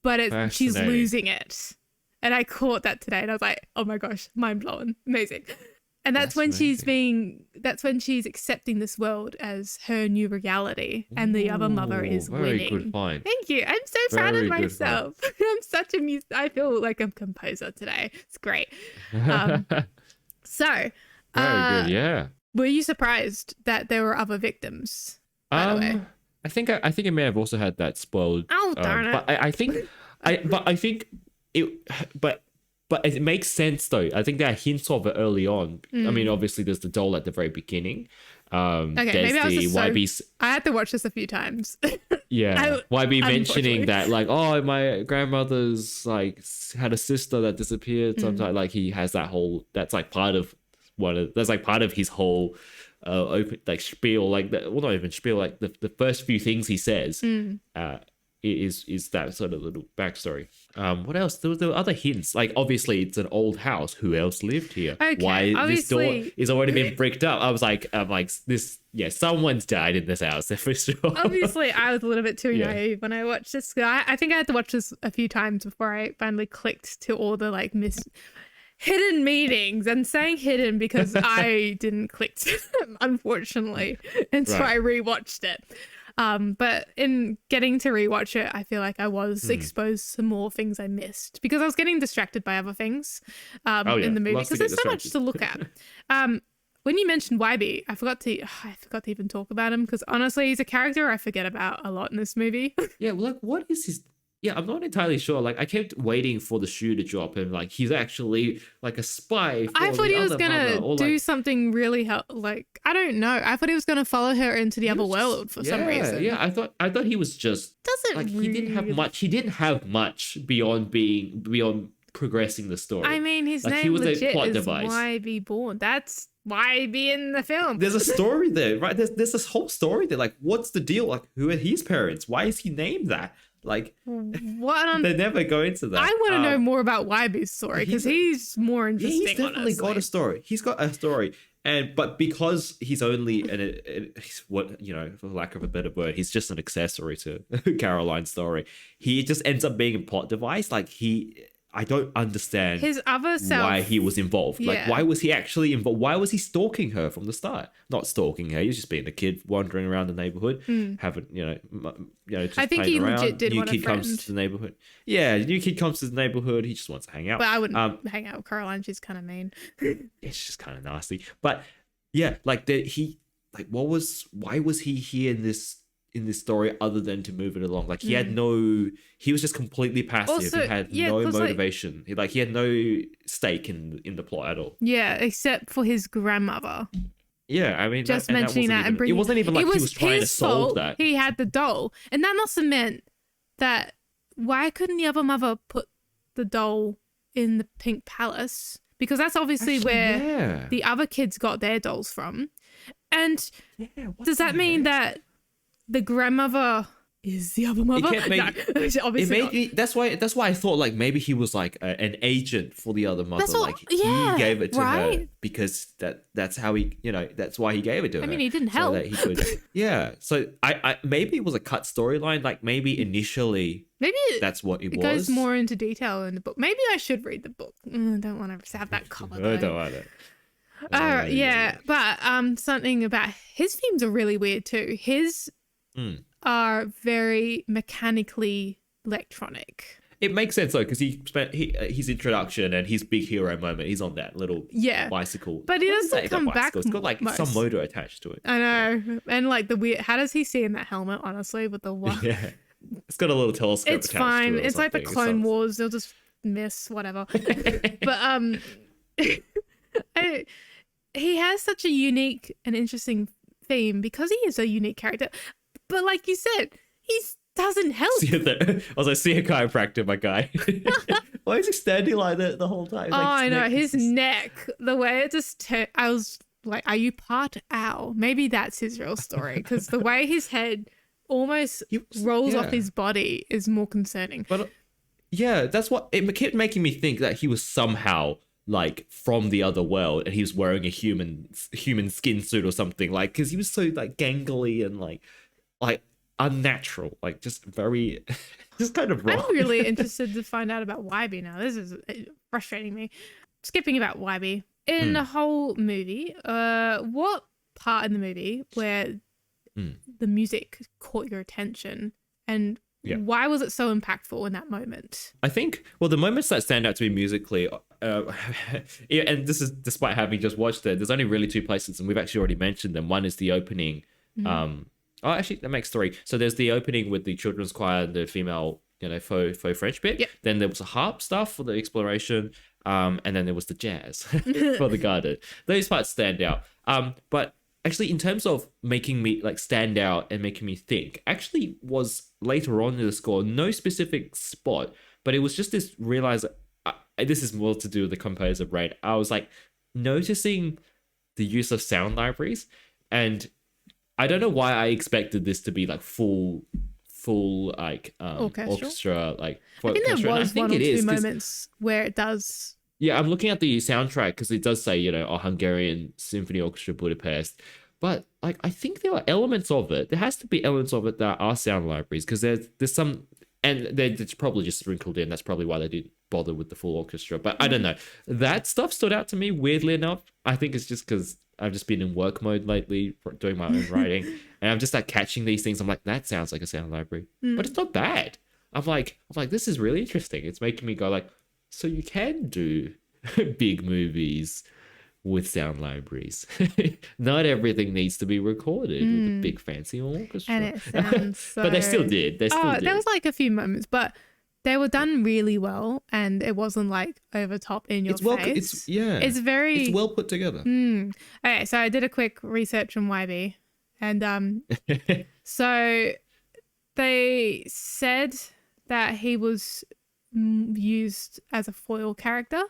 but she's losing it. And I caught that today, and I was like, oh my gosh, mind blowing, amazing. And that's when she's accepting this world as her new reality, and the other mother is winning.
Very good find.
Thank you. I'm so proud of myself. I'm such a I feel like a composer today. It's great. So,
very good. Yeah.
Were you surprised that there were other victims? By the way,
I think it may have also had that spoiled.
Oh darn it!
But I think it. But it makes sense though. I think there are hints of it early on. I mean, obviously there's the doll at the very beginning.
Okay, maybe I was just I had to watch this a few times.
Yeah, YB mentioning that, like, oh, my grandmother's like had a sister that disappeared. Sometimes, like, he has that whole. That's like part of his whole open like spiel. Like, well, not even spiel. Like the first few things he says. Is that sort of little backstory. What else? There were other hints. Like, obviously, it's an old house. Who else lived here?
Okay,
why
obviously,
this door is already been bricked up? I'm like this. Yeah, someone's died in this house for sure.
Obviously, I was a little bit too naive when I watched this. I think I had to watch this a few times before I finally clicked to all the like hidden meanings. And saying hidden because I didn't click to them, unfortunately. And so I rewatched it. But in getting to rewatch it, I feel like I was exposed to more things I missed because I was getting distracted by other things in the movie because there's so much to look at. When you mentioned YB, I forgot to even talk about him because honestly, he's a character I forget about a lot in this movie.
Yeah, well, like, what is his... Yeah, I'm not entirely sure. Like, I kept waiting for the shoe to drop and like he's actually like a spy.
I thought he was gonna do something really like I don't know. I thought he was gonna follow her into the other world for some reason.
Yeah, I thought he was just he didn't have much. He didn't have much beyond progressing the story.
I mean, his
like,
name
he was
legit
a plot
is
device.
YB Born. That's YB in the film.
There's a story there, right? There's this whole story there. Like, what's the deal? Like, who are his parents? Why is he named that? Like,
what?
They never go into that.
I want to know more about YB's story because he's more interesting.
He's definitely got a story. He's got a story, but because he's only he's what, you know, for lack of a better word, he's just an accessory to Caroline's story. He just ends up being a plot device. Like I don't understand
his other self,
why he was involved.
Yeah.
Like, why was he actually involved? Why was he stalking her from the start? Not stalking her. He was just being a kid wandering around the neighborhood, having, just
I think
playing
he
around.
legit did
New
want a
kid comes
friend.
to the neighborhood. Yeah, new kid comes to the neighborhood. He just wants to hang out.
But I wouldn't hang out with Coraline. She's kind of mean.
It's just kind of nasty. But yeah, like why was he here in this story other than to move it along? Like, he was just completely passive.
Also,
he had no motivation. He had no stake in the plot at all.
Yeah, except for his grandmother.
Yeah, I mean,
just mentioning that and bringing
it wasn't even like he was trying to solve that.
He had the doll, and that must have meant that why couldn't the other mother put the doll in the Pink Palace? Because that's obviously where the other kids got their dolls from. And does that mean that the grandmother is the other mother?
That's why I thought like maybe he was like an agent for the other mother. He gave it to her because that's how he, that's why he gave it to her.
I mean, he didn't help.
So that he could, So I maybe it was a cut storyline. Like maybe initially, that's what it was.
It goes more into detail in the book. Maybe I should read the book. I don't want to have that cover.
I don't want it.
But something about his themes are really weird too. His are very mechanically electronic.
It makes sense though, because he spent his introduction and his big hero moment. He's on that little bicycle,
but he doesn't come back.
It's got like some motor attached to it.
I know, and like the weird. How does he see in that helmet? Honestly, with the one.
Yeah, it's got a little telescope.
It's fine. To it it's like the Clone Wars. They'll just miss whatever. But he has such a unique and interesting theme because he is a unique character. But like you said, he doesn't help.
I was like, see a chiropractor, my guy. Why is he standing like that the whole time?
I know. His neck, the way it just turned, I was like, are you part owl? Maybe that's his real story because the way his head almost rolls off his body is more concerning.
But that's what it kept making me think, that he was somehow like from the other world and he was wearing a human skin suit or something, like, because he was so like gangly and like unnatural, like just very just kind of wrong.
I'm really interested to find out about YB now. This is frustrating me. Skipping about YB in the whole movie, what part in the movie where the music caught your attention, and why was it so impactful in that moment? I think, well, the moments that stand out to me musically, and this is despite having just watched it, there's only really two places, and we've actually already mentioned them. One is the opening. Actually, that makes three. So there's the opening with the children's choir and the female, faux-French bit. Yep. Then there was the harp stuff for the exploration. And then there was the jazz for the garden. Those parts stand out. But actually, in terms of making me like stand out and making me think, actually was later on in the score, no specific spot, but it was just this this is more to do with the composer brain. I was like noticing the use of sound libraries, and I don't know why I expected this to be like full like orchestra, like I think there was one or two moments where it does.
Yeah, I'm looking at the soundtrack because it does say, Hungarian Symphony Orchestra Budapest, but like I think there are elements of it. There has to be elements of it that are sound libraries, because there's some, and they're probably just sprinkled in. That's probably why they bother with the full orchestra. But I don't know. That stuff stood out to me weirdly enough. I think it's just because I've just been in work mode lately doing my own writing. And I'm just like catching these things. I'm like, that sounds like a sound library. But it's not bad. I'm like, this is really interesting. It's making me go like, so you can do big movies with sound libraries. Not everything needs to be recorded with a big fancy orchestra.
And it sounds so...
But they still did.
There was like a few moments, but they were done really well, and it wasn't like over top in your face. It's very...
It's well put together.
Okay, so I did a quick research on YB, and so they said that he was used as a foil character.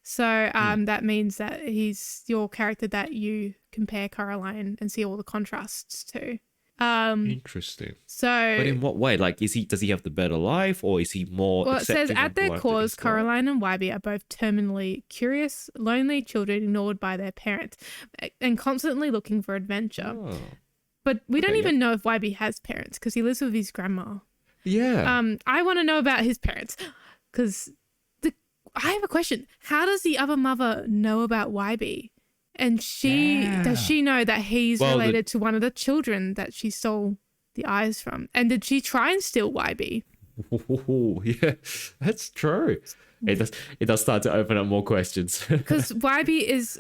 So that means that he's your character that you compare Coraline and see all the contrasts to.
Interesting.
So,
but in what way? Like, does he have the better life, or is he more?
Well, it says at their cores, Coraline and YB are both terminally curious, lonely children ignored by their parents, and constantly looking for adventure. Oh. But we don't even know if YB has parents because he lives with his grandma.
Yeah.
I want to know about his parents because I have a question. How does the other mother know about YB? And does she know that he's related to one of the children that she stole the eyes from? And did she try and steal YB?
Ooh, yeah, that's true. It does start to open up more questions.
Because YB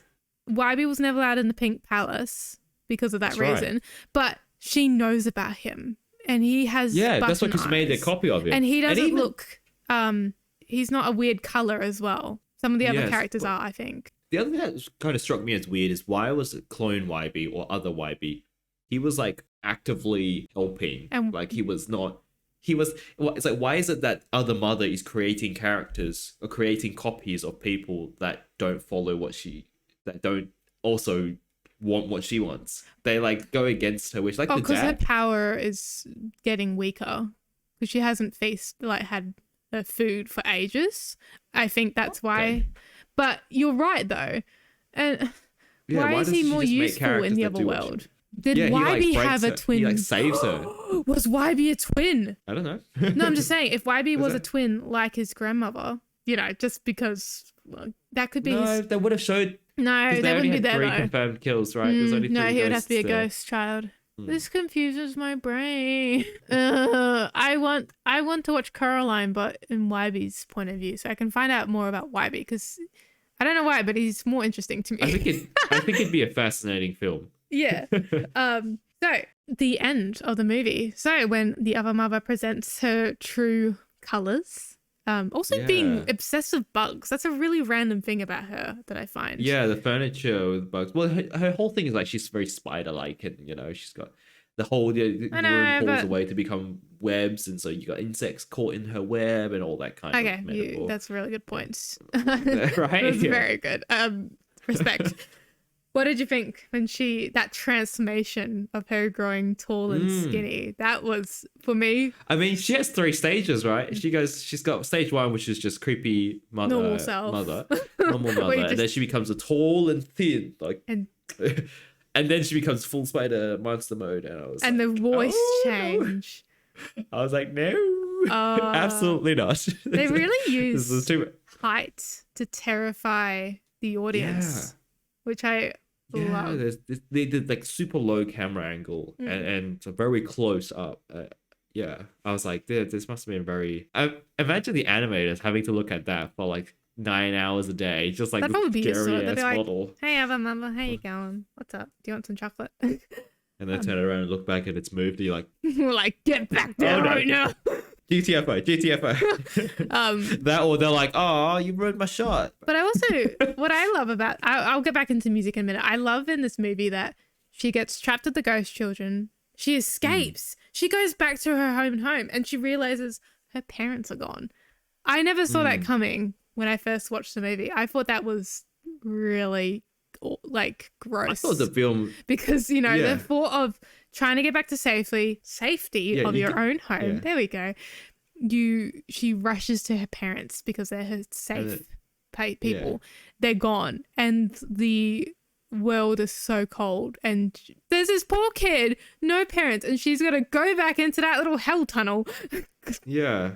was never allowed in the Pink Palace because of that reason. Right. But she knows about him. And he has
that's what just made a copy of him.
And he doesn't look he's not a weird color as well. Some of the other characters are, I think.
The other thing that kind of struck me as weird is why was it clone YB or other YB? He was like actively helping. And like it's like, why is it that other mother is creating characters or creating copies of people that don't follow that don't also want what she wants? They like go against her, which like
because her power is getting weaker because she hasn't had her food for ages. I think that's why. But you're right though. And why is he more useful in the other world? Did YB have a twin?
He like saves her.
Was YB a twin?
I don't know.
No, I'm just saying if YB was a twin like his grandmother, just because that could be.
No, they would have showed.
No, they wouldn't be there.
3 confirmed kills, right? There's only 3
no, he would
ghosts,
have to be a ghost child. This confuses my brain. I want to watch Coraline, but in YB's point of view, so I can find out more about YB because I don't know why, but he's more interesting to me.
I think it'd be a fascinating film.
Yeah. So the end of the movie. So when the other mother presents her true colors. Being obsessed with bugs. That's a really random thing about her that I find.
Yeah, the furniture with bugs. Well, her whole thing is like she's very spider-like, and she's got the whole room falls away to become webs, and so you got insects caught in her web and all that kind of metaphor.
That's a really good point.
Right?
That's very good. Respect. What did you think when that transformation of her growing tall and skinny? That was, for me...
I mean, she has 3 stages, right? She's got stage 1, which is just creepy normal mother. And then she becomes a tall and thin, and then she becomes full spider monster mode. And
the voice change.
I was like, no, absolutely not.
They really use height to terrify the audience, which I...
Yeah, they did like super low camera angle and very close up. I was like, this must have been very. Imagine the animators having to look at that for like 9 hours a day, just like this scary ass model.
Hey, Ava, Mama, how you going? What's up? Do you want some chocolate?
And then turn around and look back and it's moved. And you're like,
we're like, get back there right now.
GTFO. That or they're like, oh, you ruined my shot.
But I also, what I love about, I'll get back into music in a minute. I love in this movie that she gets trapped with the ghost children. She escapes. She goes back to her home and she realizes her parents are gone. I never saw that coming when I first watched the movie. I thought that was really like gross. I
thought the film,
because the thought of trying to get back to safety of your own home. There we go. She rushes to her parents because they're her safe people. They're gone, and the world is so cold and there's this poor kid, no parents, and she's gonna go back into that little hell tunnel.
Yeah.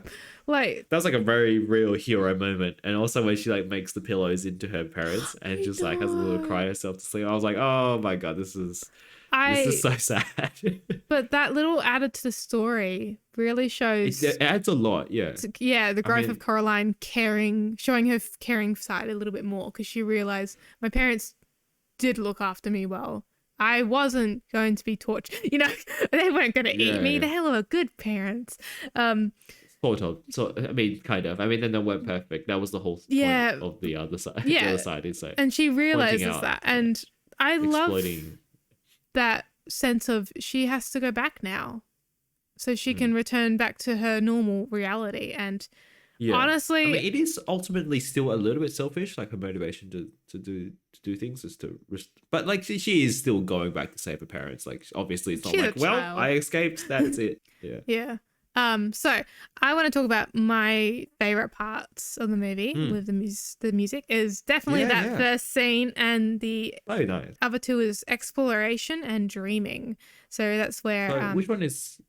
Like,
That's like a very real hero moment. And also when she like makes the pillows into her parents and just like has a little cry herself to sleep. I was like, oh my God, this is so sad.
But that little added to the story really shows
it adds a lot, yeah.
The growth of Coraline showing her caring side a little bit more, because she realized my parents did look after me well. I wasn't going to be tortured. You know, they weren't going to eat me. They were good parents.
Sort of. So, I mean, kind of. I mean, then they weren't perfect. That was the whole point of the other side.
Yeah.
The other side is so.
And she realizes that. And I love
exploiting
that sense of she has to go back now so she can return back to her normal reality. And honestly,
I mean, it is ultimately still a little bit selfish, like her motivation to do things is but like she is still going back to save her parents. Like obviously it's not
she's
like, well, I escaped, that's it. Yeah.
So I want to talk about my favorite parts of the movie with the music is definitely first scene, and the other two is exploration and dreaming. So that's where
which one is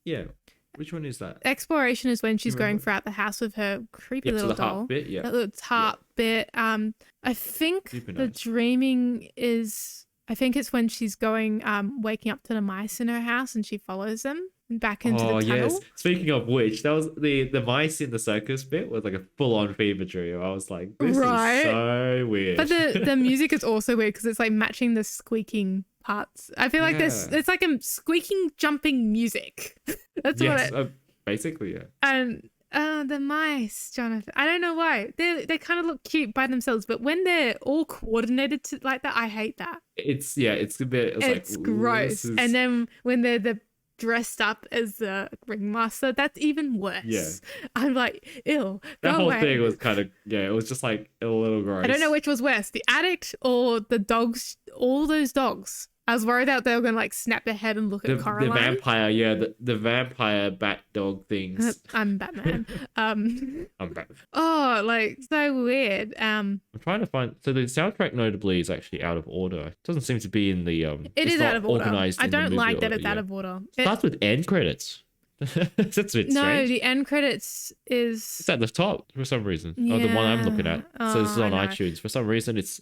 that?
Exploration is when she's going throughout the house with her creepy little doll.
Harp bit,
that little harp bit. I think the dreaming is, I think it's when she's going waking up to the mice in her house and she follows them back into the tunnel. Yes.
Speaking of which, that was the mice in the circus bit was like a full-on imagery. I was like, this is so weird.
But the music is also weird because it's like matching the squeaking parts. I feel like it's like a squeaking jumping music. That's what
basically, yeah.
And the mice, Jonathan, I don't know why they kind of look cute by themselves, but when they're all coordinated like that, I hate that.
It's a bit,
it's like, gross. And then when they're dressed up as the ringmaster, that's even worse. Yeah, I'm like, ew.
That whole thing was kind of it was just like a little gross.
I don't know which was worse, the addict or the dogs. All those dogs. I was worried that they were gonna like snap their head and look at Coraline.
The vampire, the vampire bat dog things.
I'm Batman.
I'm Batman.
Oh, like so weird.
I'm trying to find. So the soundtrack notably is actually out of order. It doesn't seem to be in the
It is out of order.
Organized
I don't like that it's
order,
out of order.
It starts with end credits. That's a bit strange.
No, the end credits is...
It's at the top for some reason.
Yeah.
Oh, the one I'm looking at. So this is on iTunes. For some reason, it's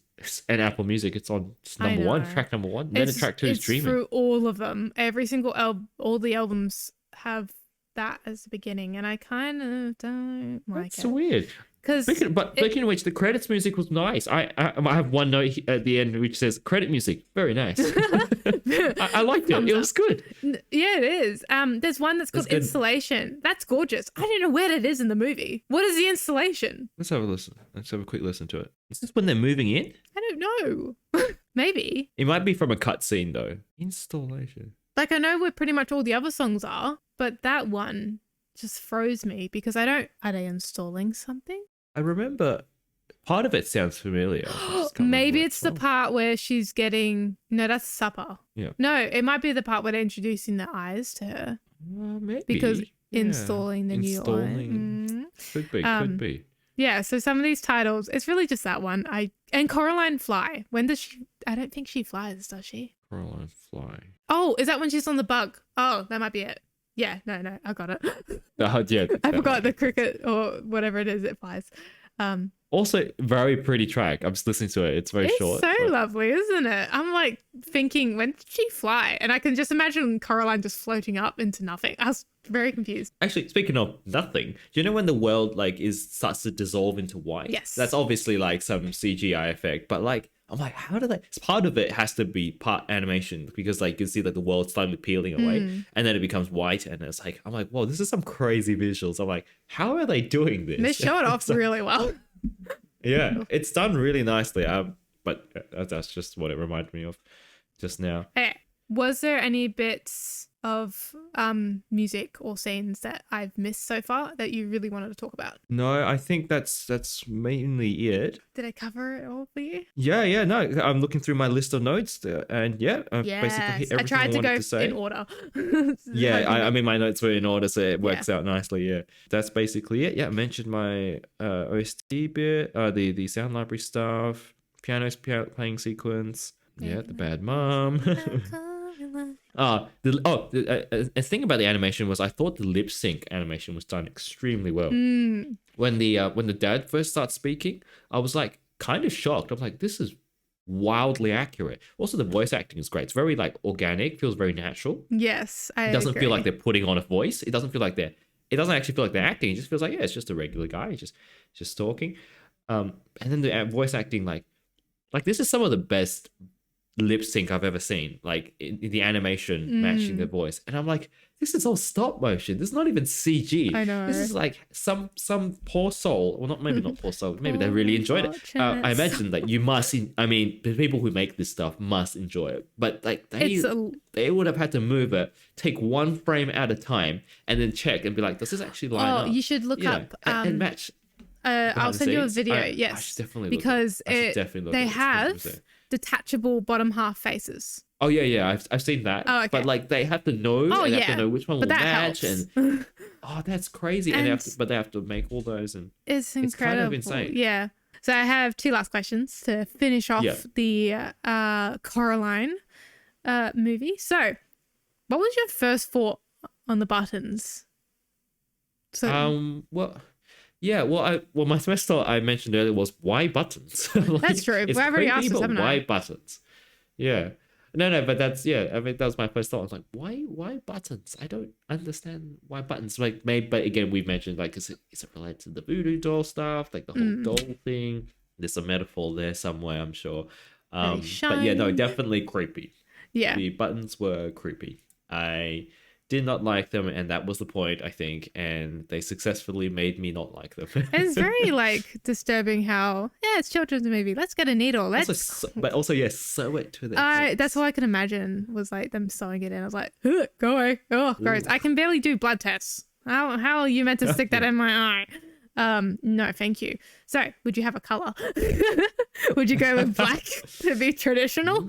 and Apple Music. It's on number one, track number one. Then track two is Dreaming.
Through all of them. Every single all the albums have that as the beginning, and I kind of don't like it.
That's so weird. Speaking of which, the credits music was nice. I have one note at the end which says credit music, very nice. I liked it. It was good.
Yeah, it is. There's one that's called Installation. That's gorgeous. I don't know where that is in the movie. What is the installation?
Let's have a listen. Let's have a quick listen to it. Is this when they're moving in?
I don't know. Maybe.
It might be from a cutscene though. Installation.
Like I know where pretty much all the other songs are, but that one just froze me because are they installing something?
I remember part of it sounds familiar.
Maybe it's the part where she's getting... No, that's supper.
Yeah.
No, it might be the part where they're introducing the eyes to her.
Maybe.
Because installing the new eye.
Could be.
Yeah, so some of these titles, it's really just that one. And Coraline fly. When does she... I don't think she flies, does she?
Coraline fly.
Oh, is that when she's on the bug? Oh, that might be it. Yeah, no, I got it.
Yeah,
I forgot the cricket or whatever it is it flies.
Also, very pretty track. I'm just listening to it. It's very short.
It's so lovely, isn't it? I'm like thinking, when did she fly? And I can just imagine Coraline just floating up into nothing. I was very confused.
Actually, speaking of nothing, do you know when the world starts to dissolve into white?
Yes.
That's obviously like some CGI effect, but like I'm like, how do they? Part of it has to be part animation because like you can see like the world slowly peeling away, and then it becomes white, and it's like I'm like, whoa, this is some crazy visuals. I'm like, how are they doing this?
They show it off really well.
Yeah, it's done really nicely. But that's just what it reminded me of just now.
Hey, was there any bits of music or scenes that I've missed so far that you really wanted to talk about?
No, I think that's mainly it.
Did I cover it all for you?
Yeah, no, I'm looking through my list of notes and basically everything I tried to go
in order.
I mean my notes were in order, so it works out nicely. Yeah, that's basically it. Yeah, I mentioned my OST bit, the sound library stuff, piano playing sequence. Yeah, the bad mom. A thing about the animation was I thought the lip sync animation was done extremely well. When the dad first starts speaking, I was like kind of shocked. I was like, this is wildly accurate. Also, the voice acting is great. It's very like organic, feels very natural.
Yes,
It doesn't feel like they're putting on a voice. It doesn't feel like it doesn't actually feel like they're acting. It just feels like, yeah, it's just a regular guy just talking. And then the voice acting, like this is some of the best lip sync I've ever seen, like in the animation matching the voice. And I'm like, this is all stop motion. This is not even CG.
I know.
This is like some poor soul. Well, not poor soul. Maybe they really enjoyed it. I imagine that you must. The people who make this stuff must enjoy it. But like they would have had to move it, take one frame at a time, and then check and be like, does this actually line up?
You should look up
and match.
I'll send you a video.
I
yes,
should definitely
because they have detachable bottom half faces.
Oh yeah, I've seen that.
Oh, okay.
But like they have to know, they have to know which one will match,
helps.
and that's crazy. And they have to make all those, and
it's incredible.
Kind of insane.
Yeah. So I have two last questions to finish off the Coraline movie. So, what was your first thought on the buttons? So my first thought I mentioned earlier was why buttons? Like, that's true. I've already asked this, haven't I?
Why buttons? Yeah. No, but that's I mean, that was my first thought. I was like, why buttons? I don't understand why buttons. Like, maybe, but again, we mentioned like, is it related to the voodoo doll stuff? Like the whole doll thing. There's a metaphor there somewhere, I'm sure. But yeah, no, definitely creepy.
Yeah,
the buttons were creepy. I did not like them, and that was the point, I think, and they successfully made me not like them.
It's very like disturbing how it's children's movie. Let's get a needle.
But also sew it to their
that's all I can imagine was like them sewing it in. I was like, go away. Oh, gross. I can barely do blood tests. How are you meant to stick that in my eye? No, thank you. So, would you have a color? Would you go with black to be traditional?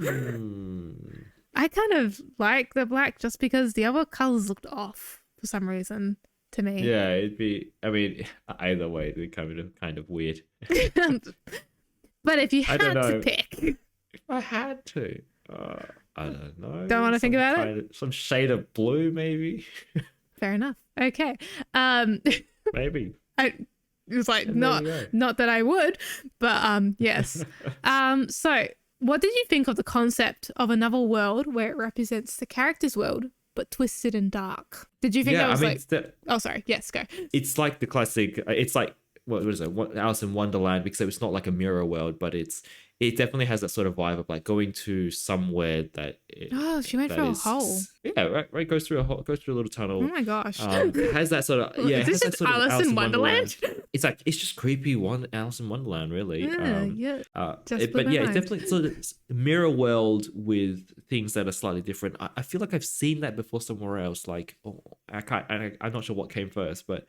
I kind of like the black just because the other colors looked off for some reason to me.
Yeah, it'd be. I mean, either way, it'd be kind of weird.
But if you had to pick,
if I had to, I don't know.
Don't want to think about it.
Some shade of blue, maybe.
Fair enough. Okay.
Maybe.
It was like not that I would, but yes. So. What did you think of the concept of another world where it represents the character's world, but twisted and dark? Did you think that was oh, sorry. Yes, go.
It's like the classic, it's like, what is it? Alice in Wonderland, because it's not like a mirror world, but it definitely has that sort of vibe of like going to somewhere that.
She went through a hole.
Yeah, right. Goes through a little tunnel.
Oh my gosh.
Has that sort of
Is this just Alice in Wonderland?
It's like it's just creepy. Alice in Wonderland, really.
It's
definitely sort of mirror world with things that are slightly different. I feel like I've seen that before somewhere else. Like, I'm not sure what came first, but.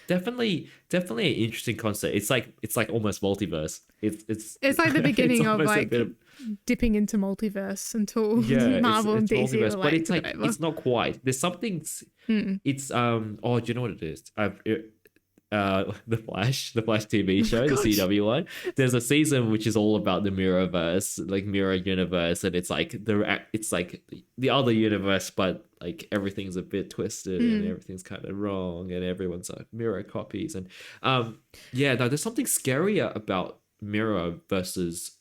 Definitely an interesting concept. It's like almost multiverse. It's like
the beginning of like dipping into multiverse until Marvel and DC
multiverse,
were
but it's like it's not quite. There's something. It's do you know what it is? The Flash TV show, the CW one. There's a season which is all about the mirrorverse, like mirror universe, and it's like the other universe, but like everything's a bit twisted and everything's kind of wrong, and everyone's like mirror copies, and there's something scarier about mirror versus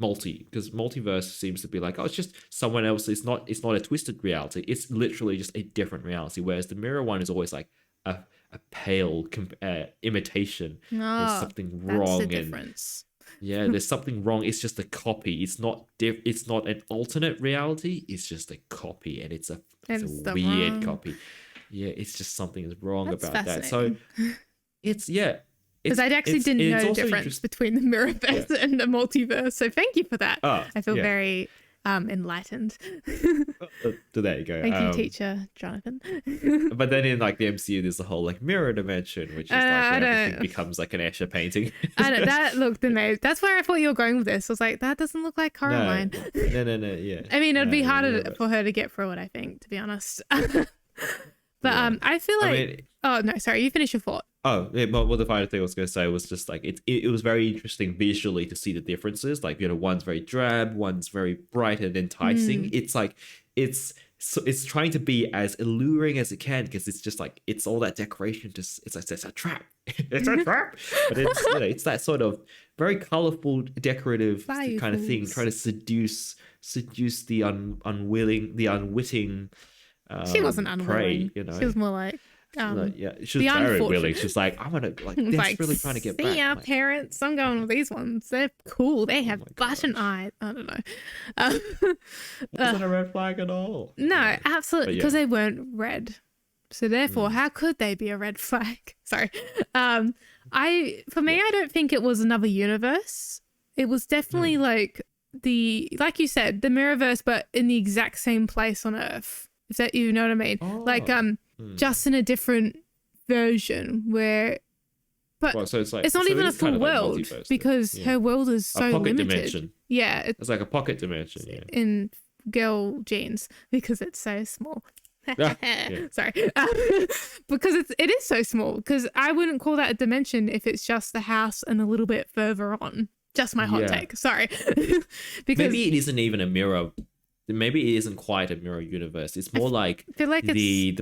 multi, because multiverse seems to be like, it's just someone else. It's not a twisted reality. It's literally just a different reality. Whereas the mirror one is always like a pale imitation. There's something wrong.
That's the difference.
There's something wrong. It's just a copy. It's not an alternate reality. It's just a copy, and it's a weird copy. Yeah, it's just something is wrong about that. So it's
because I actually didn't know the difference between the mirrorverse and the multiverse. So thank you for that. I feel very enlightened.
There you go.
Thank you, teacher Jonathan.
But then in like the MCU, there's the whole like mirror dimension, which is like everything becomes like an Escher painting.
That looked amazing. That's where I thought you were going with this. I was like, that doesn't look like Coraline.
No. Yeah.
I mean, it'd be harder for her to get through it, I think, to be honest. But I feel like. Oh no, sorry. You finish your thought.
Oh, yeah, well, the final thing I was going to say was just like it was very interesting visually to see the differences. Like, one's very drab, one's very bright and enticing. It's like it's trying to be as alluring as it can because it's just like it's all that decoration. Just it's a trap, it's a trap. But it's it's that sort of very colorful, decorative kind of thing, trying to seduce the unwitting.
She wasn't unwilling.
Prey,
She was more like.
She was very willing. She's like, I'm gonna desperately trying to get back.
See our parents. I'm going with these ones. They're cool. They have button eyes. I don't know.
Wasn't a red flag at all.
No, absolutely, because they weren't red. So therefore, how could they be a red flag? Sorry. I don't think it was another universe. It was definitely like you said, the Mirrorverse, but in the exact same place on Earth. If that, you know what I mean? Oh. Just in a different version so it's not even a full world because her world is so
a pocket
limited.
Dimension.
Yeah.
It's like a pocket dimension,
in girl jeans because it's so small. Sorry. Because it is so small because I wouldn't call that a dimension if it's just the house and a little bit further on. Just my hot take. Sorry. Because
maybe it isn't even a mirror. Maybe it isn't quite a mirror universe. It's more like,
I feel like
the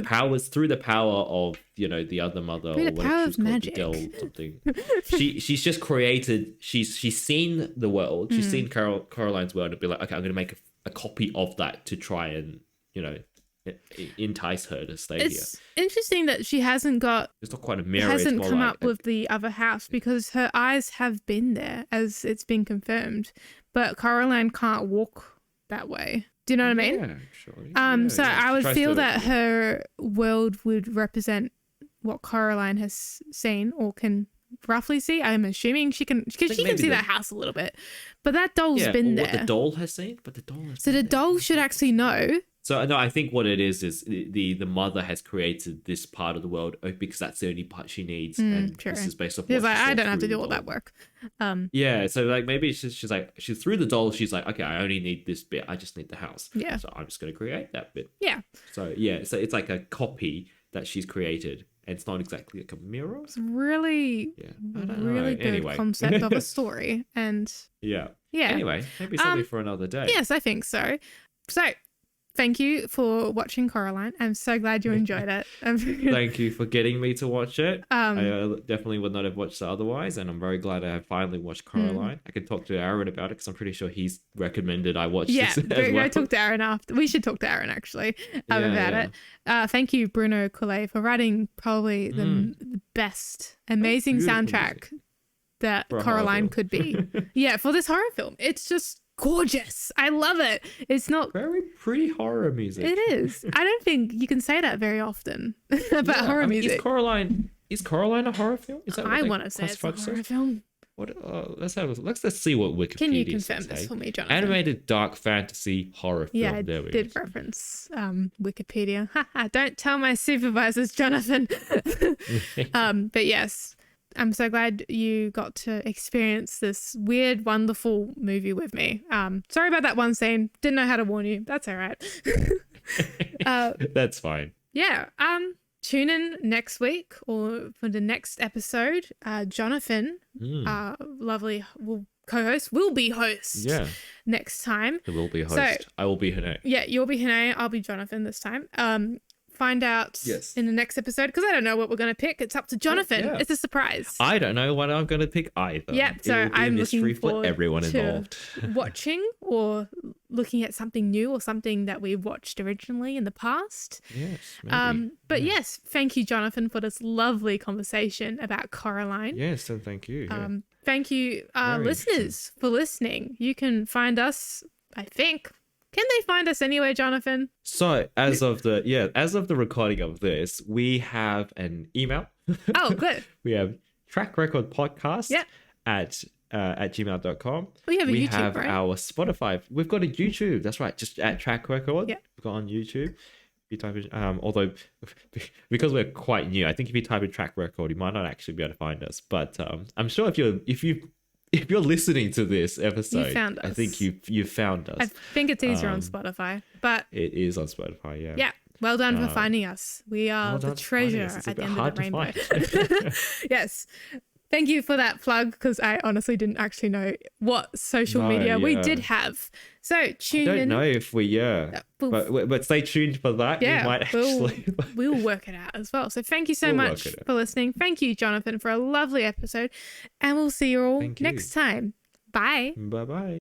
powers through the power of the other mother or whatever she's called,
magic.
Del something. she's just created. She's seen the world. She's seen Coraline's world and be like, okay, I'm gonna make a copy of that to try and entice her to stay here.
It's interesting that she hasn't got.
It's not quite a mirror.
Hasn't come up with the other house because her eyes have been there as it's been confirmed, but Coraline can't walk that way. Do you know what I mean?
Yeah, sure.
So I would feel that her world would represent what Coraline has seen or can roughly see. I'm assuming she can see that house a little bit, but that doll's been there.
What the doll has seen, but the doll has.
So the doll should actually know.
So no, I think what it is the mother has created this part of the world because that's the only part she needs, and
true.
this is based off.
She's like, I don't have to do all that work.
Yeah, so like maybe she's like she's through the doll. She's like, okay, I only need this bit. I just need the house.
Yeah.
So I'm just gonna create that bit.
Yeah.
So yeah, so it's like a copy that she's created, and it's not exactly like a mirror.
It's really, really good concept of a story, and yeah.
Anyway, maybe something for another day.
Yes, I think so. So. Thank you for watching Coraline. I'm so glad you enjoyed it.
Thank you for getting me to watch it. I definitely would not have watched it otherwise, and I'm very glad I have finally watched Coraline. I can talk to Aaron about it because I'm pretty sure he's recommended I watch this as well.
Yeah, talk to Aaron after. We should talk to Aaron actually about it. Thank you, Bruno Coulet, for writing probably the best, amazing soundtrack that Coraline could be. Yeah, for this horror film. It's just gorgeous. I love it. It's not
very pretty horror music.
It is. I don't think you can say that very often about horror music.
Is Coraline a horror film? Is that
I want to say it's a horror film.
What? Let's see what Wikipedia.
Can you confirm this for me, Jonathan?
Animated dark fantasy horror film.
Yeah, I did reference Wikipedia. Don't tell my supervisors, Jonathan. But yes. I'm so glad you got to experience this weird, wonderful movie with me. Sorry about that one scene. Didn't know how to warn you. That's all right.
That's fine.
Yeah. Tune in next week or for the next episode. Jonathan, lovely co-host, will be host.
Yeah.
Next time.
He will be host.
So,
I will be Hanae.
Yeah, you'll be Hanae. I'll be Jonathan this time. Find out in the next episode because I don't know what we're going to pick. It's up to Jonathan. It's a surprise.
I don't know what I'm going to pick either.
Yeah, so I'm looking forward
for everyone involved.
Watching or looking at something new or something that we watched originally in the past.
Yes, maybe.
But yes, thank you, Jonathan, for this lovely conversation about Coraline.
Yes, and thank you.
Thank you, listeners, for listening. You can find us, I think. Can they find us anywhere, Jonathan?
So as of the recording of this, we have an email.
Oh, good.
We have track record podcast at gmail.com.
We have a YouTube,
We have
right?
our Spotify. We've got a YouTube. That's right. Just at track record.
Yeah.
We've got on YouTube. If you type in, although because we're quite new, I think if you type in track record, you might not actually be able to find us. But I'm sure if you're listening to this episode,
you found us.
I think you found us.
I think it's easier on Spotify, but
it is on Spotify. Yeah.
Yeah. Well done for finding us. We are
well
the
done for finding
treasure
us. It's
at
a
the
bit
end
hard
of the
to
rainbow.
find.
Yes. Thank you for that plug, because I honestly didn't actually know what social media we did have. So tune
I
in.
don't know if we but stay tuned for that.
Yeah,
we might actually
we'll work it out as well. So thank you so much for listening. Thank you, Jonathan, for a lovely episode, and we'll see you all next time. Bye.
Bye.